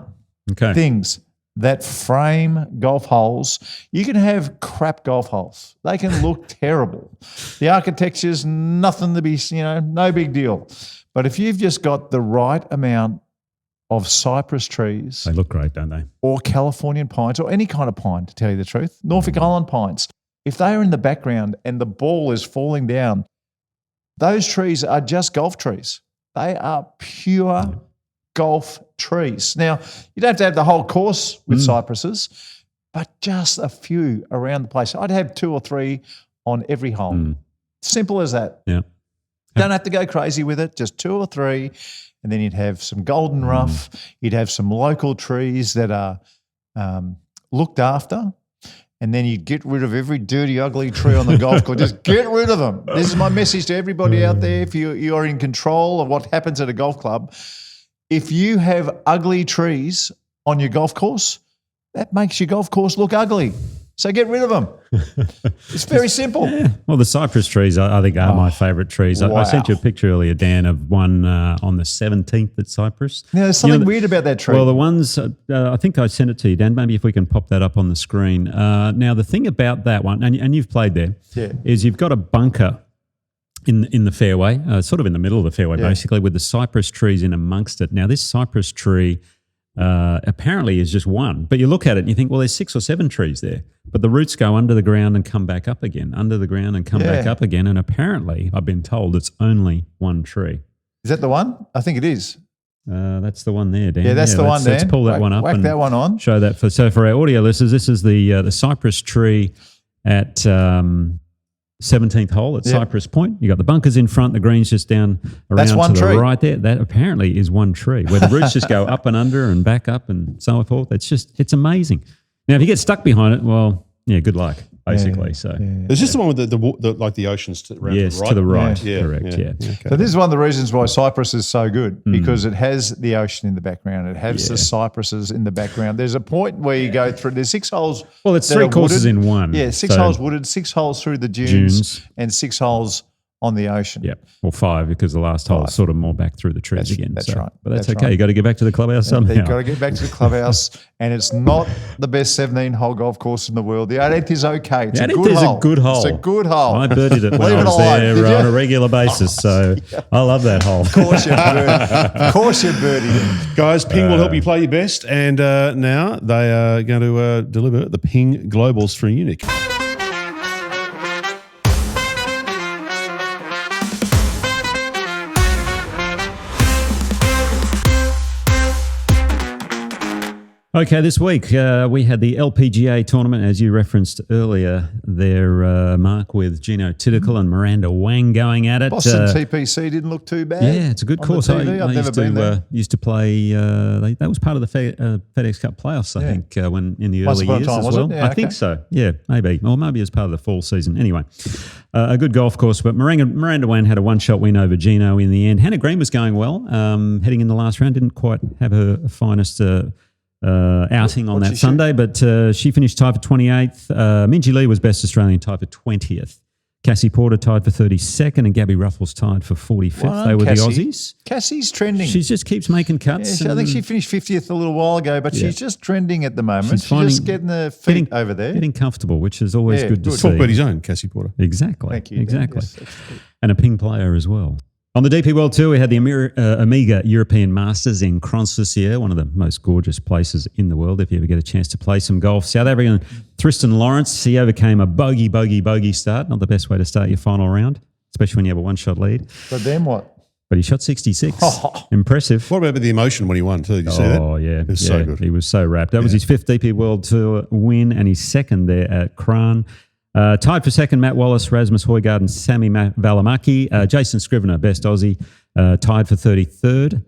things that frame golf holes, you can have crap golf holes. They can look terrible. The architecture's nothing to be, no big deal. But if you've just got the right amount of cypress trees. They look great, don't they? Or Californian pines or any kind of pine, to tell you the truth. Norfolk Island pines. If they are in the background and the ball is falling down, those trees are just golf trees. They are pure golf trees. Now, you don't have to have the whole course with cypresses, but just a few around the place. I'd have 2 or 3 on every hole. Simple as that. Yeah. Don't have to go crazy with it, just 2 or 3. And then you'd have some golden rough. You'd have some local trees that are looked after. And then you'd get rid of every dirty, ugly tree on the golf course. Just get rid of them. This is my message to everybody out there. If you are in control of what happens at a golf club, if you have ugly trees on your golf course, that makes your golf course look ugly. So get rid of them. It's very simple. Yeah. Well, the cypress trees, I think, are my favourite trees. Wow. I sent you a picture earlier, Dan, of one on the 17th at Cypress. Now, there's something weird about that tree. Well, the ones, I think I sent it to you, Dan. Maybe if we can pop that up on the screen. Now, the thing about that one, and you've played there, is you've got a bunker in the fairway, sort of in the middle of the fairway, basically, with the cypress trees in amongst it. Now, this cypress tree apparently is just one, but you look at it and you think, well, there's 6 or 7 trees there, but the roots go under the ground and come back up again, under the ground and come back up again, and apparently, I've been told, it's only one tree. Is that the one? I think it is. That's the one there, Dan. Yeah, that's the one, Dan. Let's pull that one up Whack and that one on. Show that for our audio listeners. This is the cypress tree at 17th hole at Cypress Point. You got the bunkers in front, the green's just down around to the right there. That apparently is one tree where the roots just go up and under and back up and so forth. It's amazing. Now, if you get stuck behind it, well, good luck, basically. It's just the one with the like the oceans to the right. Yes, to the right. Correct. Yeah. Okay. So this is one of the reasons why Cypress is so good, because it has the ocean in the background. It has the cypresses in the background. There's a point where you go through. There's 6 holes. Well, it's 3 courses in one. Yeah, 6 holes wooded, 6 holes through the dunes. And 6 holes on the ocean. Yep. Or 5 because the last hole is sort of more back through the trees again. That's right. But that's okay. Right. You got to get back to the clubhouse somehow. You've got to get back to the clubhouse, and it's not the best 17-hole golf course in the world. The 18th is okay. It's a good hole. It's a good hole. I birdied it when I was there on a regular basis, so I love that hole. Of course you birdied it. Guys, Ping will help you play your best, and now they are going to deliver the Ping Globals for Unique. Okay, this week we had the LPGA tournament, as you referenced earlier there, Mark, with Gino Tiddickle and Miranda Wang going at it. Boston TPC didn't look too bad. Yeah, it's a good course. I've never been there. Used to play, that was part of the FedEx Cup playoffs, I think, when in the early years as well. Yeah, I think so. Yeah, maybe. Or maybe as part of the fall season. Anyway, a good golf course. But Miranda Wang had a one-shot win over Gino in the end. Hannah Green was going well, heading in the last round. Didn't quite have her finest outing on that Sunday, but she finished tied for 28th. Minjee Lee was best Australian, tied for 20th. Cassie Porter tied for 32nd, and Gabby Ruffles tied for 45th. They were the Aussies. Cassie's trending. She just keeps making cuts. Yeah, I think she finished 50th a little while ago, but she's just trending at the moment. She's just getting her feet over there. Getting comfortable, which is always good to see. Talk about his own, Cassie Porter. Exactly. Thank you. Exactly. Yes, and a Ping player as well. On the DP World Tour, we had the Amiga European Masters in Crans-sur-Sierre, one of the most gorgeous places in the world if you ever get a chance to play some golf. South African Tristan Lawrence, he overcame a bogey start. Not the best way to start your final round, especially when you have a one-shot lead. But then what? But he shot 66. Impressive. What about the emotion when he won too? Did you see that? Oh, yeah. It was so good. He was so wrapped. That was his 5th DP World Tour win and his 2nd there at Cran. Tied for 2nd, Matt Wallace, Rasmus Højgaard and Sami Välimäki. Jason Scrivener, best Aussie, tied for 33rd.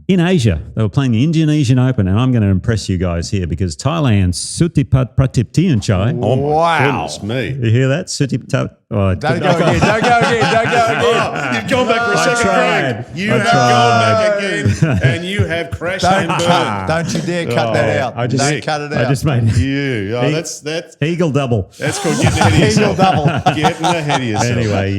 In Asia, they were playing the Indonesian Open, and I'm going to impress you guys here because Thailand's Sutipat Pratiptianchai. Oh, my Wow. goodness me. You hear that? Sutipat. Oh, Don't go again. Don't go again. Don't go again. You've gone back for a I second, tried. Greg. You I have tried. gone back again, and you have crashed and burned. Don't you dare cut that out. I just, Don't cut it out. I just made You. Oh, that's Eagle double. called getting ahead of yourself. Getting ahead of yourself. Anyway,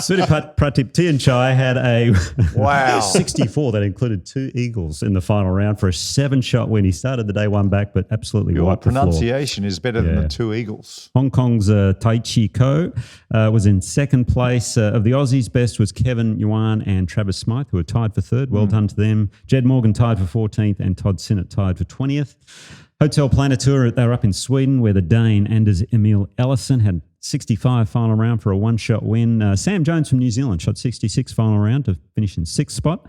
Sutipat Pratiptianchai had a Wow. 64 that included 2 eagles in the final round for a 7-shot win. He started the day 1 back, but absolutely Your wiped the floor. pronunciation is better than Yeah. the 2 eagles. Hong Kong's Tai Chi Ko was in 2nd place. Of the Aussies, best was Kevin Yuan and Travis Smythe, who were tied for 3rd. Well done to them. Jed Morgan tied for 14th and Todd Sinnott tied for 20th. Hotel Planetur, they were up in Sweden where the Dane Anders Emil Ellison had 65 final round for a 1-shot win. Sam Jones from New Zealand shot 66 final round to finish in 6th spot.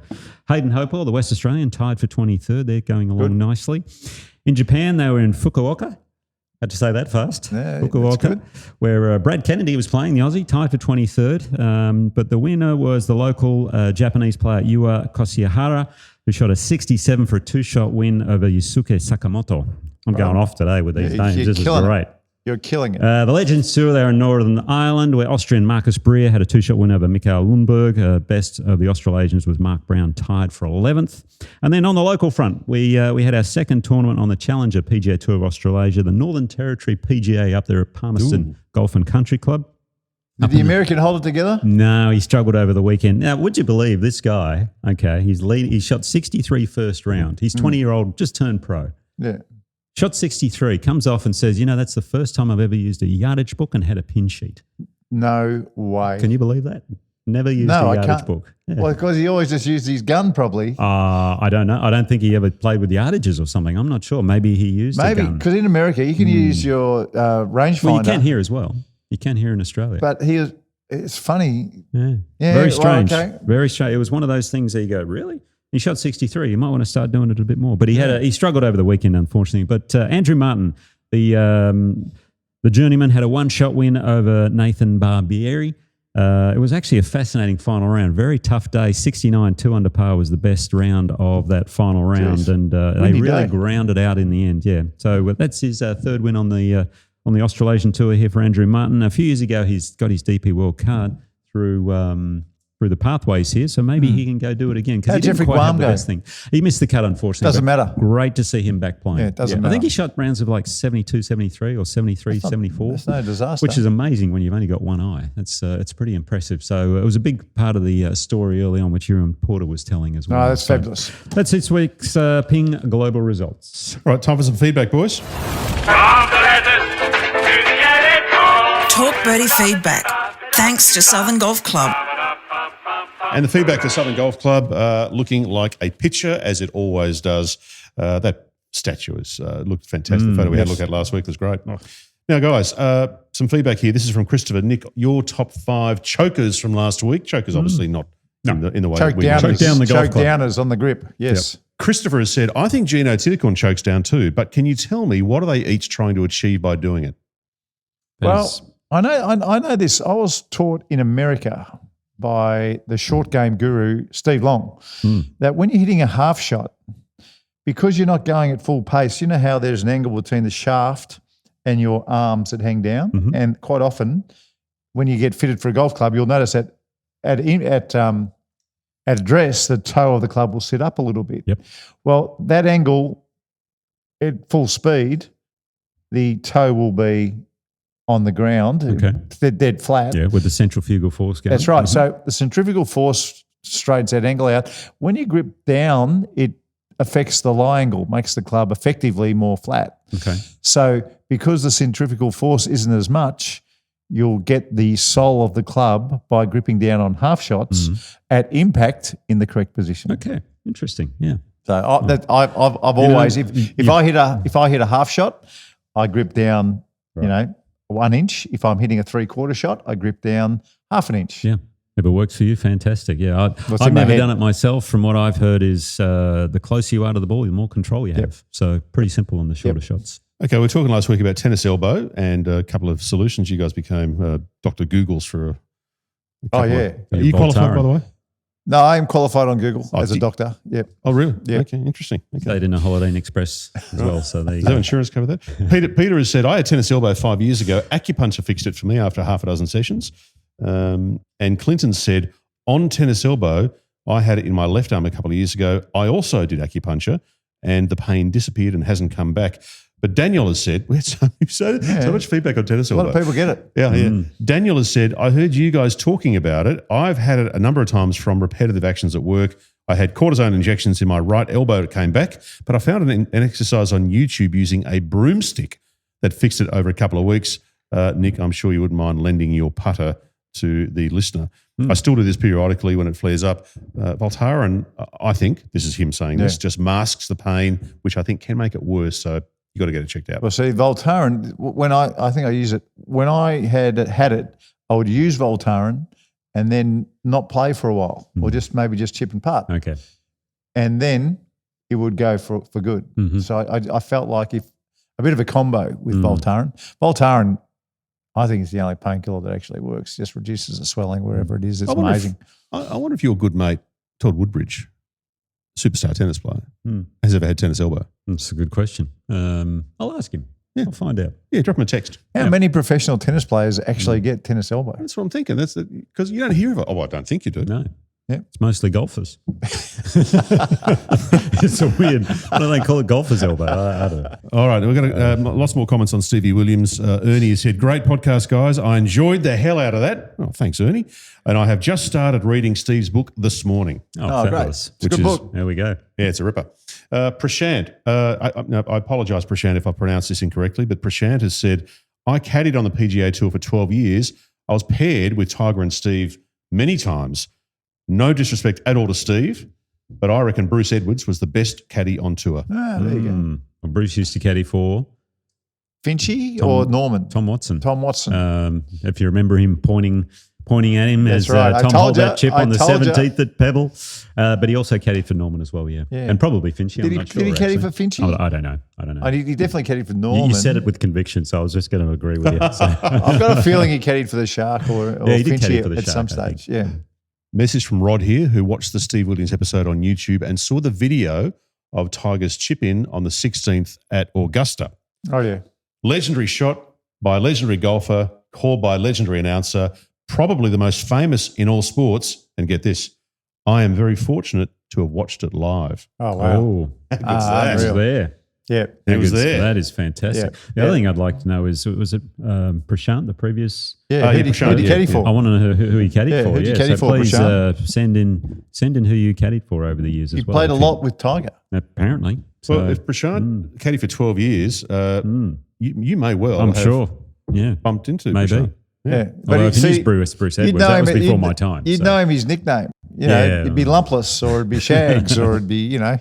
Hayden Hopewell, the West Australian, tied for 23rd. They're going along nicely. In Japan, they were in Fukuoka. Had to say that fast. Yeah, that's Fukuoka, good. where Brad Kennedy was playing, the Aussie, tied for 23rd. But the winner was the local Japanese player Yua Koshihara, who shot a 67 for a 2-shot win over Yusuke Sakamoto. I'm going off today with these names. You're This is killing it. great. You're killing it. The Legends Tour, they're in Northern Ireland, where Austrian Marcus Breer had a 2-shot win over Mikael Lundberg. Best of the Australasians was Mark Brown, tied for 11th. And then on the local front, we had our 2nd tournament on the Challenger PGA Tour of Australasia, the Northern Territory PGA up there at Palmerston Golf and Country Club. Did the American hold it together? No, he struggled over the weekend. Now, would you believe this guy, okay, he shot 63 first round. He's 20-year-old, just turned pro. Yeah. Shot 63, comes off and says, that's the first time I've ever used a yardage book and had a pin sheet. No way. Can you believe that? Never used a I yardage can't. book. Yeah. Well, because he always just used his gun, probably. I don't know. I don't think he ever played with yardages or something. I'm not sure. Maybe he used a Maybe, gun. because in America, you can use your rangefinder. Well, you can here as well. You can here in Australia. But it's funny. Yeah. Yeah, Very well, strange. okay. Very strange. It was one of those things that you go, really? He shot 63. You might want to start doing it a bit more. But he struggled over the weekend, unfortunately. But Andrew Martin, the journeyman, had a 1-shot win over Nathan Barbieri. It was actually a fascinating final round. Very tough day. 69, 2 under par was the best round of that final round. Jeez. And they Windy really day. grounded out in the end. Yeah. So that's his 3rd win on the Australasian Tour here for Andrew Martin. A few years ago, he's got his DP World card through the pathways here, so maybe he can go do it again because he How'd didn't Jeffrey quite have Guam the go? best thing. He missed the cut, unfortunately. Doesn't but matter. Great to see him back playing. Yeah, it doesn't I matter. think he shot rounds of like 72, 73 or 73, 74. That's no disaster. Which is amazing when you've only got one eye. It's pretty impressive. So it was a big part of the story early on, which Ewan Porter was telling as well. No, that's So fabulous. That's this week's Ping Global Results. All right, time for some feedback, boys. Talk Birdie feedback. Thanks to Southern Golf Club. And the feedback to Southern Golf Club, looking like a picture, as it always does. That statue has looked fantastic. The photo we had a look at last week was great. Now, guys, some feedback here. This is from Christopher. Nick, your top 5 chokers from last week. Chokers obviously not in the way Choke we downers. Choke down the golf club. downers on the grip. Yes. Christopher has said, I think Gino Tinnicorn chokes down too, but can you tell me what are they each trying to achieve by doing it? Well, I know this. I was taught in America by the short game guru, Steve Long, that when you're hitting a half shot, because you're not going at full pace, you know how there's an angle between the shaft and your arms that hang down? And quite often when you get fitted for a golf club, you'll notice that at address, the toe of the club will sit up a little bit. Yep. Well, that angle at full speed, the toe will be on the ground, Okay. dead flat. Yeah, with the centrifugal force going. That's right. So the centrifugal force straightens that angle out. When you grip down, it affects the lie angle, makes the club effectively more flat. Okay. So because the centrifugal force isn't as much, you'll get the sole of the club by gripping down on half shots at impact in the correct position. Okay. Interesting. Yeah. So I've always if I hit a half shot, I grip down, 1 inch. If I'm hitting a 3/4 shot, I grip down half an inch. Yeah. If it works for you, fantastic. Yeah, What's I've in my never head? done it myself. From what I've heard is the closer you are to the ball, the more control you have. So pretty simple on the shorter shots. Okay, we were talking last week about tennis elbow and a couple of solutions. You guys became Dr. Googles for a couple yeah. Are you qualified, by the way? No, I am qualified on Google as a did- doctor. Yep. Oh, really? Yeah. Okay, interesting. Okay. Stayed in a Holiday Inn Express as well. So there you Does that go. insurance cover that? Peter has said, I had tennis elbow 5 years ago. Acupuncture fixed it for me after half a dozen sessions. And Clinton said, on tennis elbow, I had it in my left arm a couple of years ago. I also did acupuncture and the pain disappeared and hasn't come back. But Daniel has said, we had so much feedback on tennis A elbow. lot of people get it. Yeah. Daniel has said, I heard you guys talking about it. I've had it a number of times from repetitive actions at work. I had cortisone injections in my right elbow that came back, but I found an exercise on YouTube using a broomstick that fixed it over a couple of weeks. Nick, I'm sure you wouldn't mind lending your putter to the listener. I still do this periodically when it flares up. Voltaren, I think, this is him saying this, just masks the pain, which I think can make it worse. So you got to get it checked out. Well, see, Voltaren, when I think I use it, when I had it, I would use Voltaren and then not play for a while or maybe just chip and putt. Okay. And then it would go for good. So I felt like if a bit of a combo with Voltaren. Voltaren, I think, is the only painkiller that actually works. Just reduces the swelling wherever it is. It's amazing. I wonder if your good mate, Todd Woodbridge, superstar tennis player, has ever had tennis elbow. That's a good question. I'll ask him. Yeah. I'll find out. Yeah, drop him a text. How many professional tennis players actually get tennis elbow? That's what I'm thinking. That's because you don't hear of it. Oh, I don't think you do. No. Yeah. It's mostly golfers. It's a weird, why don't they call it golfer's elbow? I don't know. All right, we've got lots more comments on Stevie Williams. Ernie has said, great podcast, guys. I enjoyed the hell out of that. Oh, thanks, Ernie. And I have just started reading Steve's book this morning. Oh, great. fabulous. It's a good book. There we go. Yeah, it's a ripper. Prashant, I apologise, Prashant, if I pronounce this incorrectly, but Prashant has said, I caddied on the PGA Tour for 12 years. I was paired with Tiger and Steve many times. No disrespect at all to Steve, but I reckon Bruce Edwards was the best caddy on tour. Ah, there you go. Well, Bruce used to caddy for Finchy or Norman? Tom Watson. Tom Watson. If you remember him pointing at him That's as right. I Tom told hold ya. that chip I on the told ya. 17th at Pebble. But he also caddied for Norman as well, yeah. Yeah. And probably Finchy, Did I'm he- not sure. did he caddy actually. for Finchy? Oh, I don't know. Oh, he definitely caddied for Norman. You said it with conviction, so I was just going to agree with you. So. I've got a feeling he caddied for the Shark or Yeah, he did caddy Finchy for the at some Shark, I think. stage. Yeah. Message from Rod here, who watched the Steve Williams episode on YouTube and saw the video of Tiger's chip-in on the 16th at Augusta. Oh, yeah. Legendary shot by a legendary golfer, called by a legendary announcer, probably the most famous in all sports. And get this, I am very fortunate to have watched it live. Oh, wow. Oh, How good's that? he was unreal. there. Yeah. He was How good's- there. That is fantastic. Yeah. The other thing I'd like to know is, was it Prashant, the previous? Yeah. yeah, Who'd he Prashant, caddy yeah. for? I want to know who he caddied Yeah, for. who'd you Yeah, caddy so for, please Prashant? send in who you caddied for over the years He as well. played a if you- lot with Tiger. Apparently. So, Well, if Prashant caddy for 12 years, you may well I'm have sure. Yeah. bumped into Maybe. Prashant. Yeah. Although if he'd he is see- Bruce you'd Edwards, know that was him- before you'd- my time. You'd so. know him his nickname. You know, Yeah. it'd be Lumpless or it'd be Shags or it'd be, you know.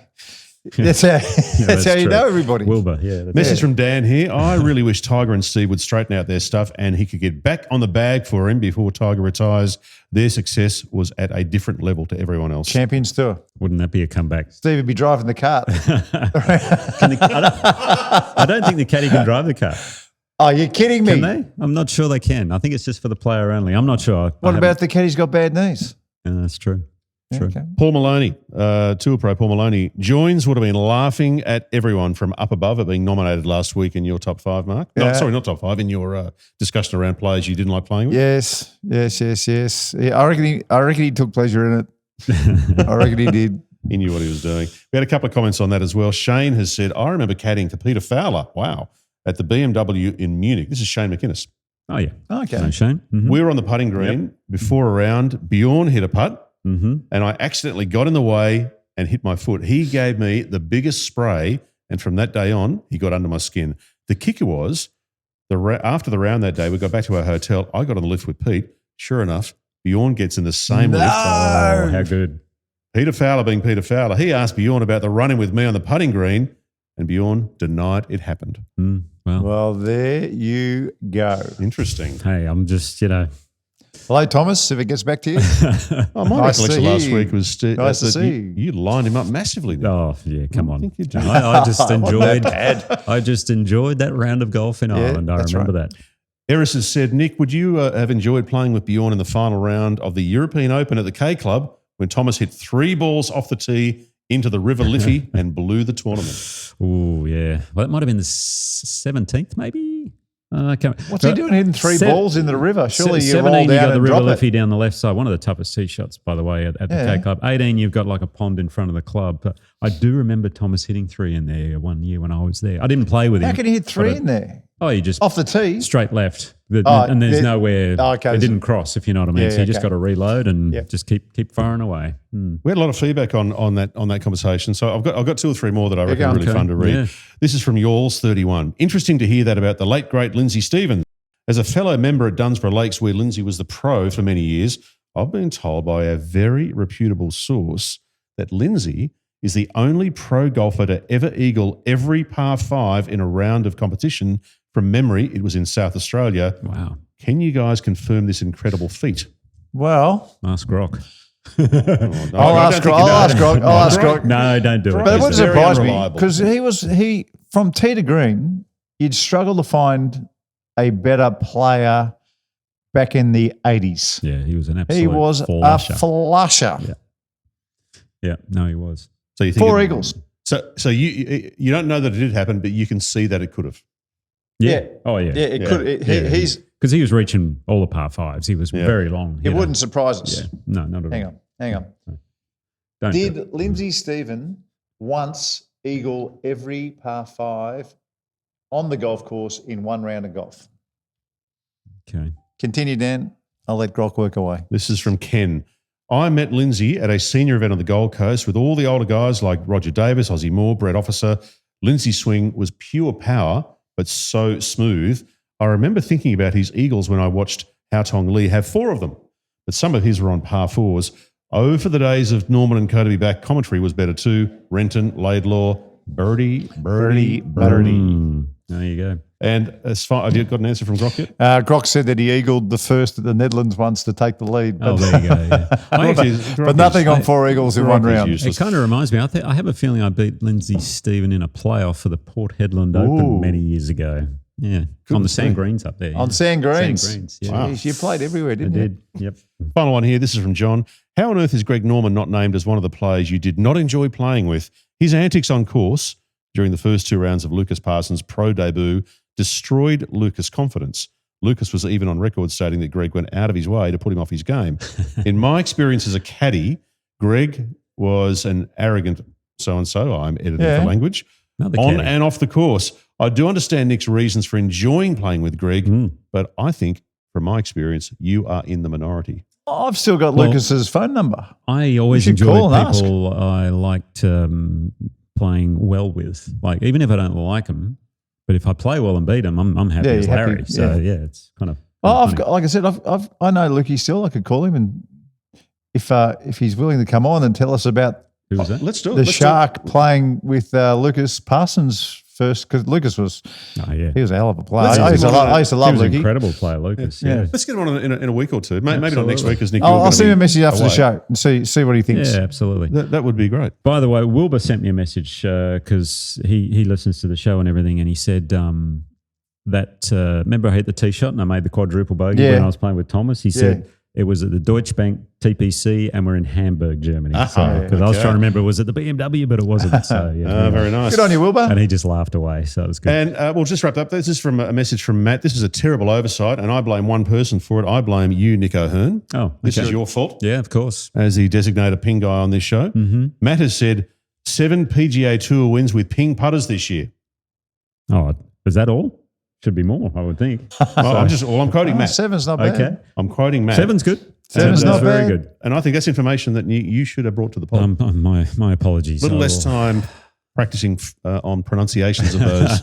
That's how, that's how you true. know everybody. Wilbur, yeah. that's Message it. from Dan here. I really wish Tiger and Steve would straighten out their stuff and he could get back on the bag for him before Tiger retires. Their success was at a different level to everyone else. Champions Tour. Wouldn't that be a comeback? Steve would be driving the cart. I don't think the caddy can drive the car. Oh, you're kidding me. Can they? I'm not sure they can. I think it's just for the player only. I'm not sure. What about the caddy's got bad knees? That's true. True. Okay. Paul Maloney, Tour Pro Paul Maloney, joins would have been laughing at everyone from up above at being nominated last week in your top five, Mark. No, Yeah. sorry, not top five, in your discussion around players you didn't like playing with. Yes. Yeah, I reckon he took pleasure in it. I reckon he did. He knew what he was doing. We had a couple of comments on that as well. Shane has said, I remember caddying for Peter Fowler. Wow. At the BMW in Munich. This is Shane McInnes. Oh, yeah. Okay. No, Shane. Mhm. We were on the putting green before a round. Bjorn hit a putt. Mhm. And I accidentally got in the way and hit my foot. He gave me the biggest spray, and from that day on, he got under my skin. The kicker was, after the round that day, we got back to our hotel. I got on the lift with Pete. Sure enough, Bjorn gets in the same lift. Oh, how good. Peter Fowler being Peter Fowler, he asked Bjorn about the running with me on the putting green, and Bjorn denied it happened. Well, Well, there you go. Interesting. hey, I'm just, Hello, Thomas, if it gets back to you. Oh, my Nice to recollection see last you. week was Nice to see you, you lined him up massively. Nick. Oh yeah, come on. think you did. I just enjoyed. bad. I just enjoyed that round of golf in Ireland. I that's remember that. Eris has said, Nick, would you have enjoyed playing with Bjorn in the final round of the European Open at the K Club when Thomas hit 3 balls off the tee into the River Liffey and blew the tournament? Oh yeah. Well, it might have been the 17th, maybe. What's he doing hitting 3 balls in the river? Surely you roll 17, you down got the and River drop Liffey it. down the left side. One of the toughest tee shots, by the way, at the K Club. 18, you've got like a pond in front of the club. But I do remember Thomas hitting 3 in there one year when I was there. I didn't play with him. How can he hit 3 in there? Oh, you just Off the tee? straight left, Oh, and there's there- nowhere. oh, okay. It didn't cross, if you know what I mean. Yeah, so you just okay. got to reload and Yep. just keep firing away. We had a lot of feedback on that conversation. So I've got 2 or 3 more that I reckon go. are really Okay. fun to read. Yeah. This is from Yawls31. Interesting to hear that about the late, great Lindsay Stevens. As a fellow member at Dunsborough Lakes, where Lindsay was the pro for many years, I've been told by a very reputable source that Lindsay is the only pro golfer to ever eagle every par 5 in a round of competition. From memory, it was in South Australia. Wow. Can you guys confirm this incredible feat? Well, Ask Rock. I'll ask Grog. No, don't do it. But it would He's very surprise me unreliable. because he from tee to green, you'd struggle to find a better player back in the 80s. Yeah, he was an absolute He was flusher. a flusher. Yeah. Yeah, no, he was. So you think 4 eagles. So you don't know that it did happen, but you can see that it could have. Yeah. Oh, yeah. Yeah, it Yeah. could. Yeah. He's. Because he was reaching all the par 5s. He was very long. It wouldn't surprise us. Yeah. No, not at all. Hang on. Don't do it. Did Lindsay Stephen once eagle every par 5 on the golf course in one round of golf? Okay. Continue, Dan. I'll let Grok work away. This is from Ken. I met Lindsay at a senior event on the Gold Coast with all the older guys like Roger Davis, Ozzie Moore, Brett Officer. Lindsay's swing was pure power, but so smooth. I remember thinking about his eagles when I watched Hao Tong Lee have 4 of them, but some of his were on par 4s. Oh, for the days of Norman and Co to be back, commentary was better too. Renton, Laidlaw, birdie. There you go. And as far, have you got an answer from Grok yet? Grok said that he eagled the first at the Netherlands once to take the lead. Oh, But, there you go. Yeah. but nothing on 4 eagles in one round. It kind of reminds me. I have a feeling I beat Lindsay Stephen in a playoff for the Port Hedland Open many years ago. Yeah, on the sand greens up there. On yeah. sand greens. Sand greens. Yeah. Wow. Jeez, you played everywhere, I didn't you? did. Yep. Final one here. This is from John. How on earth is Greg Norman not named as one of the players you did not enjoy playing with? His antics on course during the first 2 rounds of Lucas Parsons' pro debut destroyed Lucas' confidence. Lucas was even on record stating that Greg went out of his way to put him off his game. In my experience as a caddy, Greg was an arrogant so-and-so. I'm editing for language. Another On caddy. and off the course. I do understand Nick's reasons for enjoying playing with Greg, but I think, from my experience, you are in the minority. I've still got Lucas's phone number. I always You should enjoy call and ask. people I liked playing well with. Like, even if I don't like them, but if I play well and beat them, I'm happy Yeah, as you're happy, Larry. So, yeah. it's kind of I've funny. got, like I said, I know Lukey still. I could call him, and if he's willing to come on and tell us about Who was that? Let's do it. the Let's do it. Shark playing with Lucas Parsons first, because Lucas was Oh, yeah. he was a hell of a player. Let's I used to get him on love, I used to He love was an Lukey. incredible player, Lucas. Yeah. Yeah. Let's get him on in a week or two. Maybe not next Absolutely. week because Nick. I'll send him a message after the show and see what he thinks. Yeah, absolutely. That would be great. By the way, Wilbur sent me a message because he listens to the show and everything, and he said that remember I hit the tee shot and I made the quadruple bogey Yeah. when I was playing with Thomas. He said it was at the Deutsche Bank TPC and we're in Hamburg, Germany. Because I was trying to remember it was at the BMW, but it wasn't. So yeah, Very nice. Good on you, Wilbur. And he just laughed away, so it was good. And we'll just wrap up. This is from a message from Matt. This is a terrible oversight, and I blame one person for it. I blame you, Nick O'Hearn. Oh, This okay. is your fault Yeah, of course. as the designated ping guy on this show. Mm-hmm. Matt has said 7 PGA Tour wins with ping putters this year. Oh, is that all? Should be more, I would think. Well, I'm quoting Matt. 7's not bad. Okay. I'm quoting Matt. Seven's good. Seven's not very bad. good. And I think that's information that you should have brought to the pod. My apologies. A little I less will- time practicing on pronunciations of those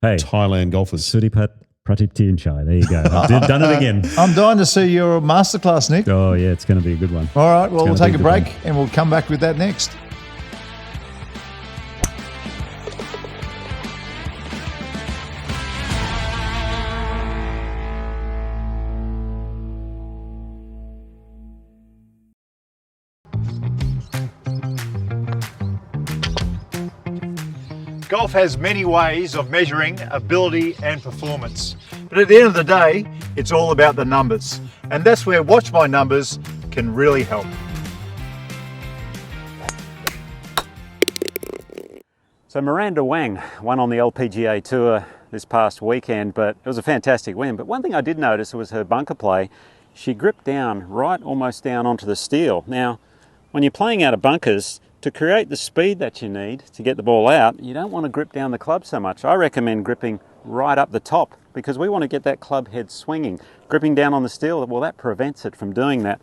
Hey, Thailand golfers. Suripat Pratiptianchai. There you go. I've done it again. I'm dying to see your masterclass, Nick. Oh, yeah, it's going to be a good one. All right, well, we'll gonna be take a a good break one. and we'll come back with that next. golf has many ways of measuring ability and performance. But at the end of the day, it's all about the numbers. And that's where Watch My Numbers can really help. So Miranda Wang won on the LPGA Tour this past weekend, but it was a fantastic win. But one thing I did notice was her bunker play. She gripped down, right almost down onto the steel. Now, when you're playing out of bunkers, to create the speed that you need to get the ball out, you don't want to grip down the club so much. I recommend gripping right up the top because we want to get that club head swinging. Gripping down on the steel, well, that prevents it from doing that.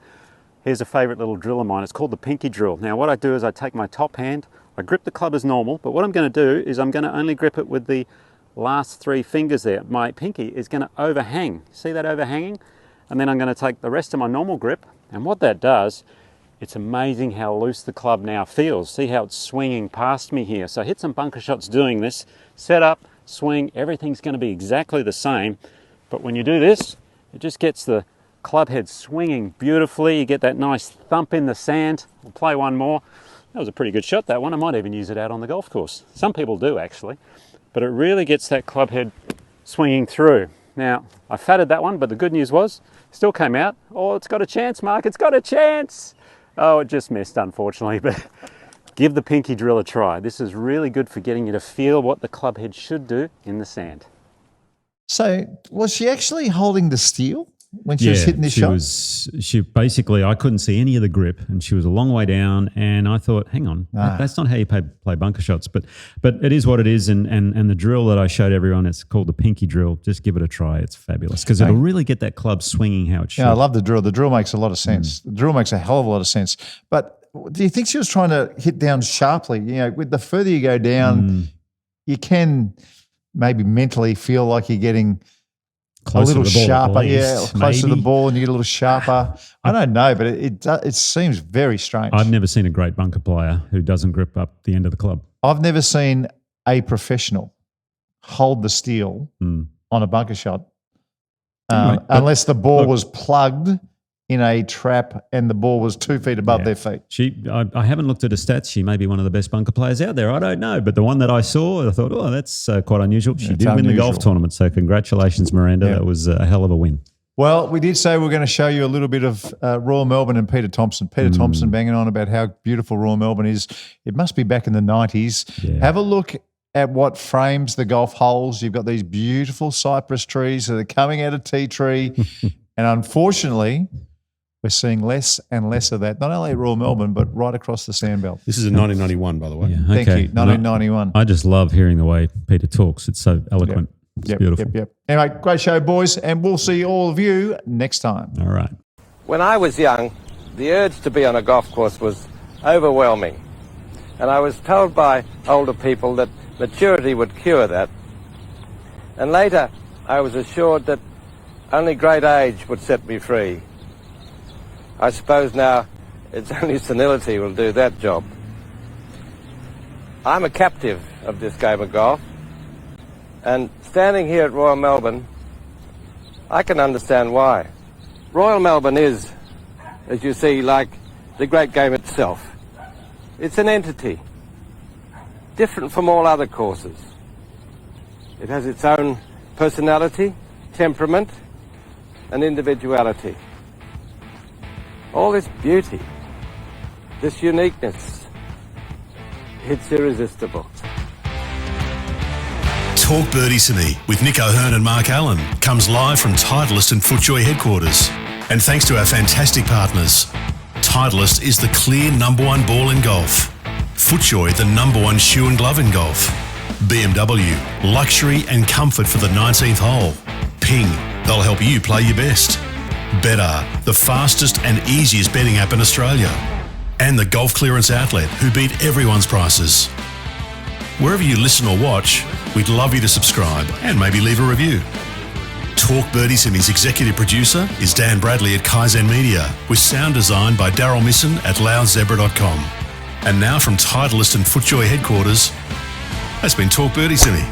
Here's a favourite little drill of mine. It's called the pinky drill. Now, what I do is I take my top hand, I grip the club as normal, but what I'm going to do is I'm going to only grip it with the last 3 fingers there. My pinky is going to overhang. See that overhanging? And then I'm going to take the rest of my normal grip, and what that does, it's amazing how loose the club now feels. See how it's swinging past me here. So I hit some bunker shots doing this. Set up, swing, everything's going to be exactly the same. But when you do this, it just gets the club head swinging beautifully. You get that nice thump in the sand. We'll play one more. That was a pretty good shot, that one. I might even use it out on the golf course. Some people do, actually. But it really gets that club head swinging through. Now, I fatted that one, but the good news was, still came out. Oh, it's got a chance, Mark. It's got a chance. Oh, it just missed, unfortunately. But give the pinky drill a try. This is really good for getting you to feel what the club head should do in the sand. So, was she actually holding the steel when she was hitting this shot? She basically, I couldn't see any of the grip, and she was a long way down. And I thought, hang on, that's not how you play bunker shots. But it is what it is. And the drill that I showed everyone, it's called the pinky drill. Just give it a try. It's fabulous because it'll really get that club swinging how it should. Yeah, I love the drill. The drill makes a lot of sense. The drill makes a hell of a lot of sense. But do you think she was trying to hit down sharply? You know, with the further you go down, you can maybe mentally feel like you're getting closer a little to the ball, sharper, closer to the ball, and you get a little sharper. I don't know, but it seems very strange. I've never seen a great bunker player who doesn't grip up the end of the club. I've never seen a professional hold the steel on a bunker shot unless the ball was plugged in a trap and the ball was 2 feet above their feet. I haven't looked at her stats. She may be one of the best bunker players out there. I don't know. But the one that I saw, I thought, that's quite unusual. She did win the golf tournament. So congratulations, Miranda. That was a hell of a win. Well, we did say we're going to show you a little bit of Royal Melbourne and Peter Thompson. Peter Thompson banging on about how beautiful Royal Melbourne is. It must be back in the 90s. Yeah. Have a look at what frames the golf holes. You've got these beautiful cypress trees that are coming out of tea tree. And unfortunately, we're seeing less and less of that, not only at Royal Melbourne, but right across the sandbelt. This is in 1991, by the way. Yeah, Thank you, 1991. I just love hearing the way Peter talks. It's so eloquent. It's beautiful. Anyway, great show, boys, and we'll see all of you next time. All right. When I was young, the urge to be on a golf course was overwhelming. And I was told by older people that maturity would cure that. And later, I was assured that only great age would set me free. I suppose now it's only senility will do that job. I'm a captive of this game of golf, and standing here at Royal Melbourne, I can understand why. Royal Melbourne is, as you see, like the great game itself. It's an entity, different from all other courses. It has its own personality, temperament, and individuality. All this beauty, this uniqueness, it's irresistible. Talk Birdies to Me with Nick O'Hearn and Mark Allen comes live from Titleist and FootJoy headquarters. And thanks to our fantastic partners, Titleist is the clear #1 ball in golf. FootJoy, the #1 shoe and glove in golf. BMW, luxury and comfort for the 19th hole. Ping, they'll help you play your best. Better, the fastest and easiest betting app in Australia. And the Golf Clearance Outlet, who beat everyone's prices. Wherever you listen or watch, we'd love you to subscribe and maybe leave a review. Talk Birdies and his executive producer is Dan Bradley at Kaizen Media, with sound design by Daryl Misson at loudzebra.com. And now from Titleist and FootJoy headquarters, that's been Talk Birdies to Me.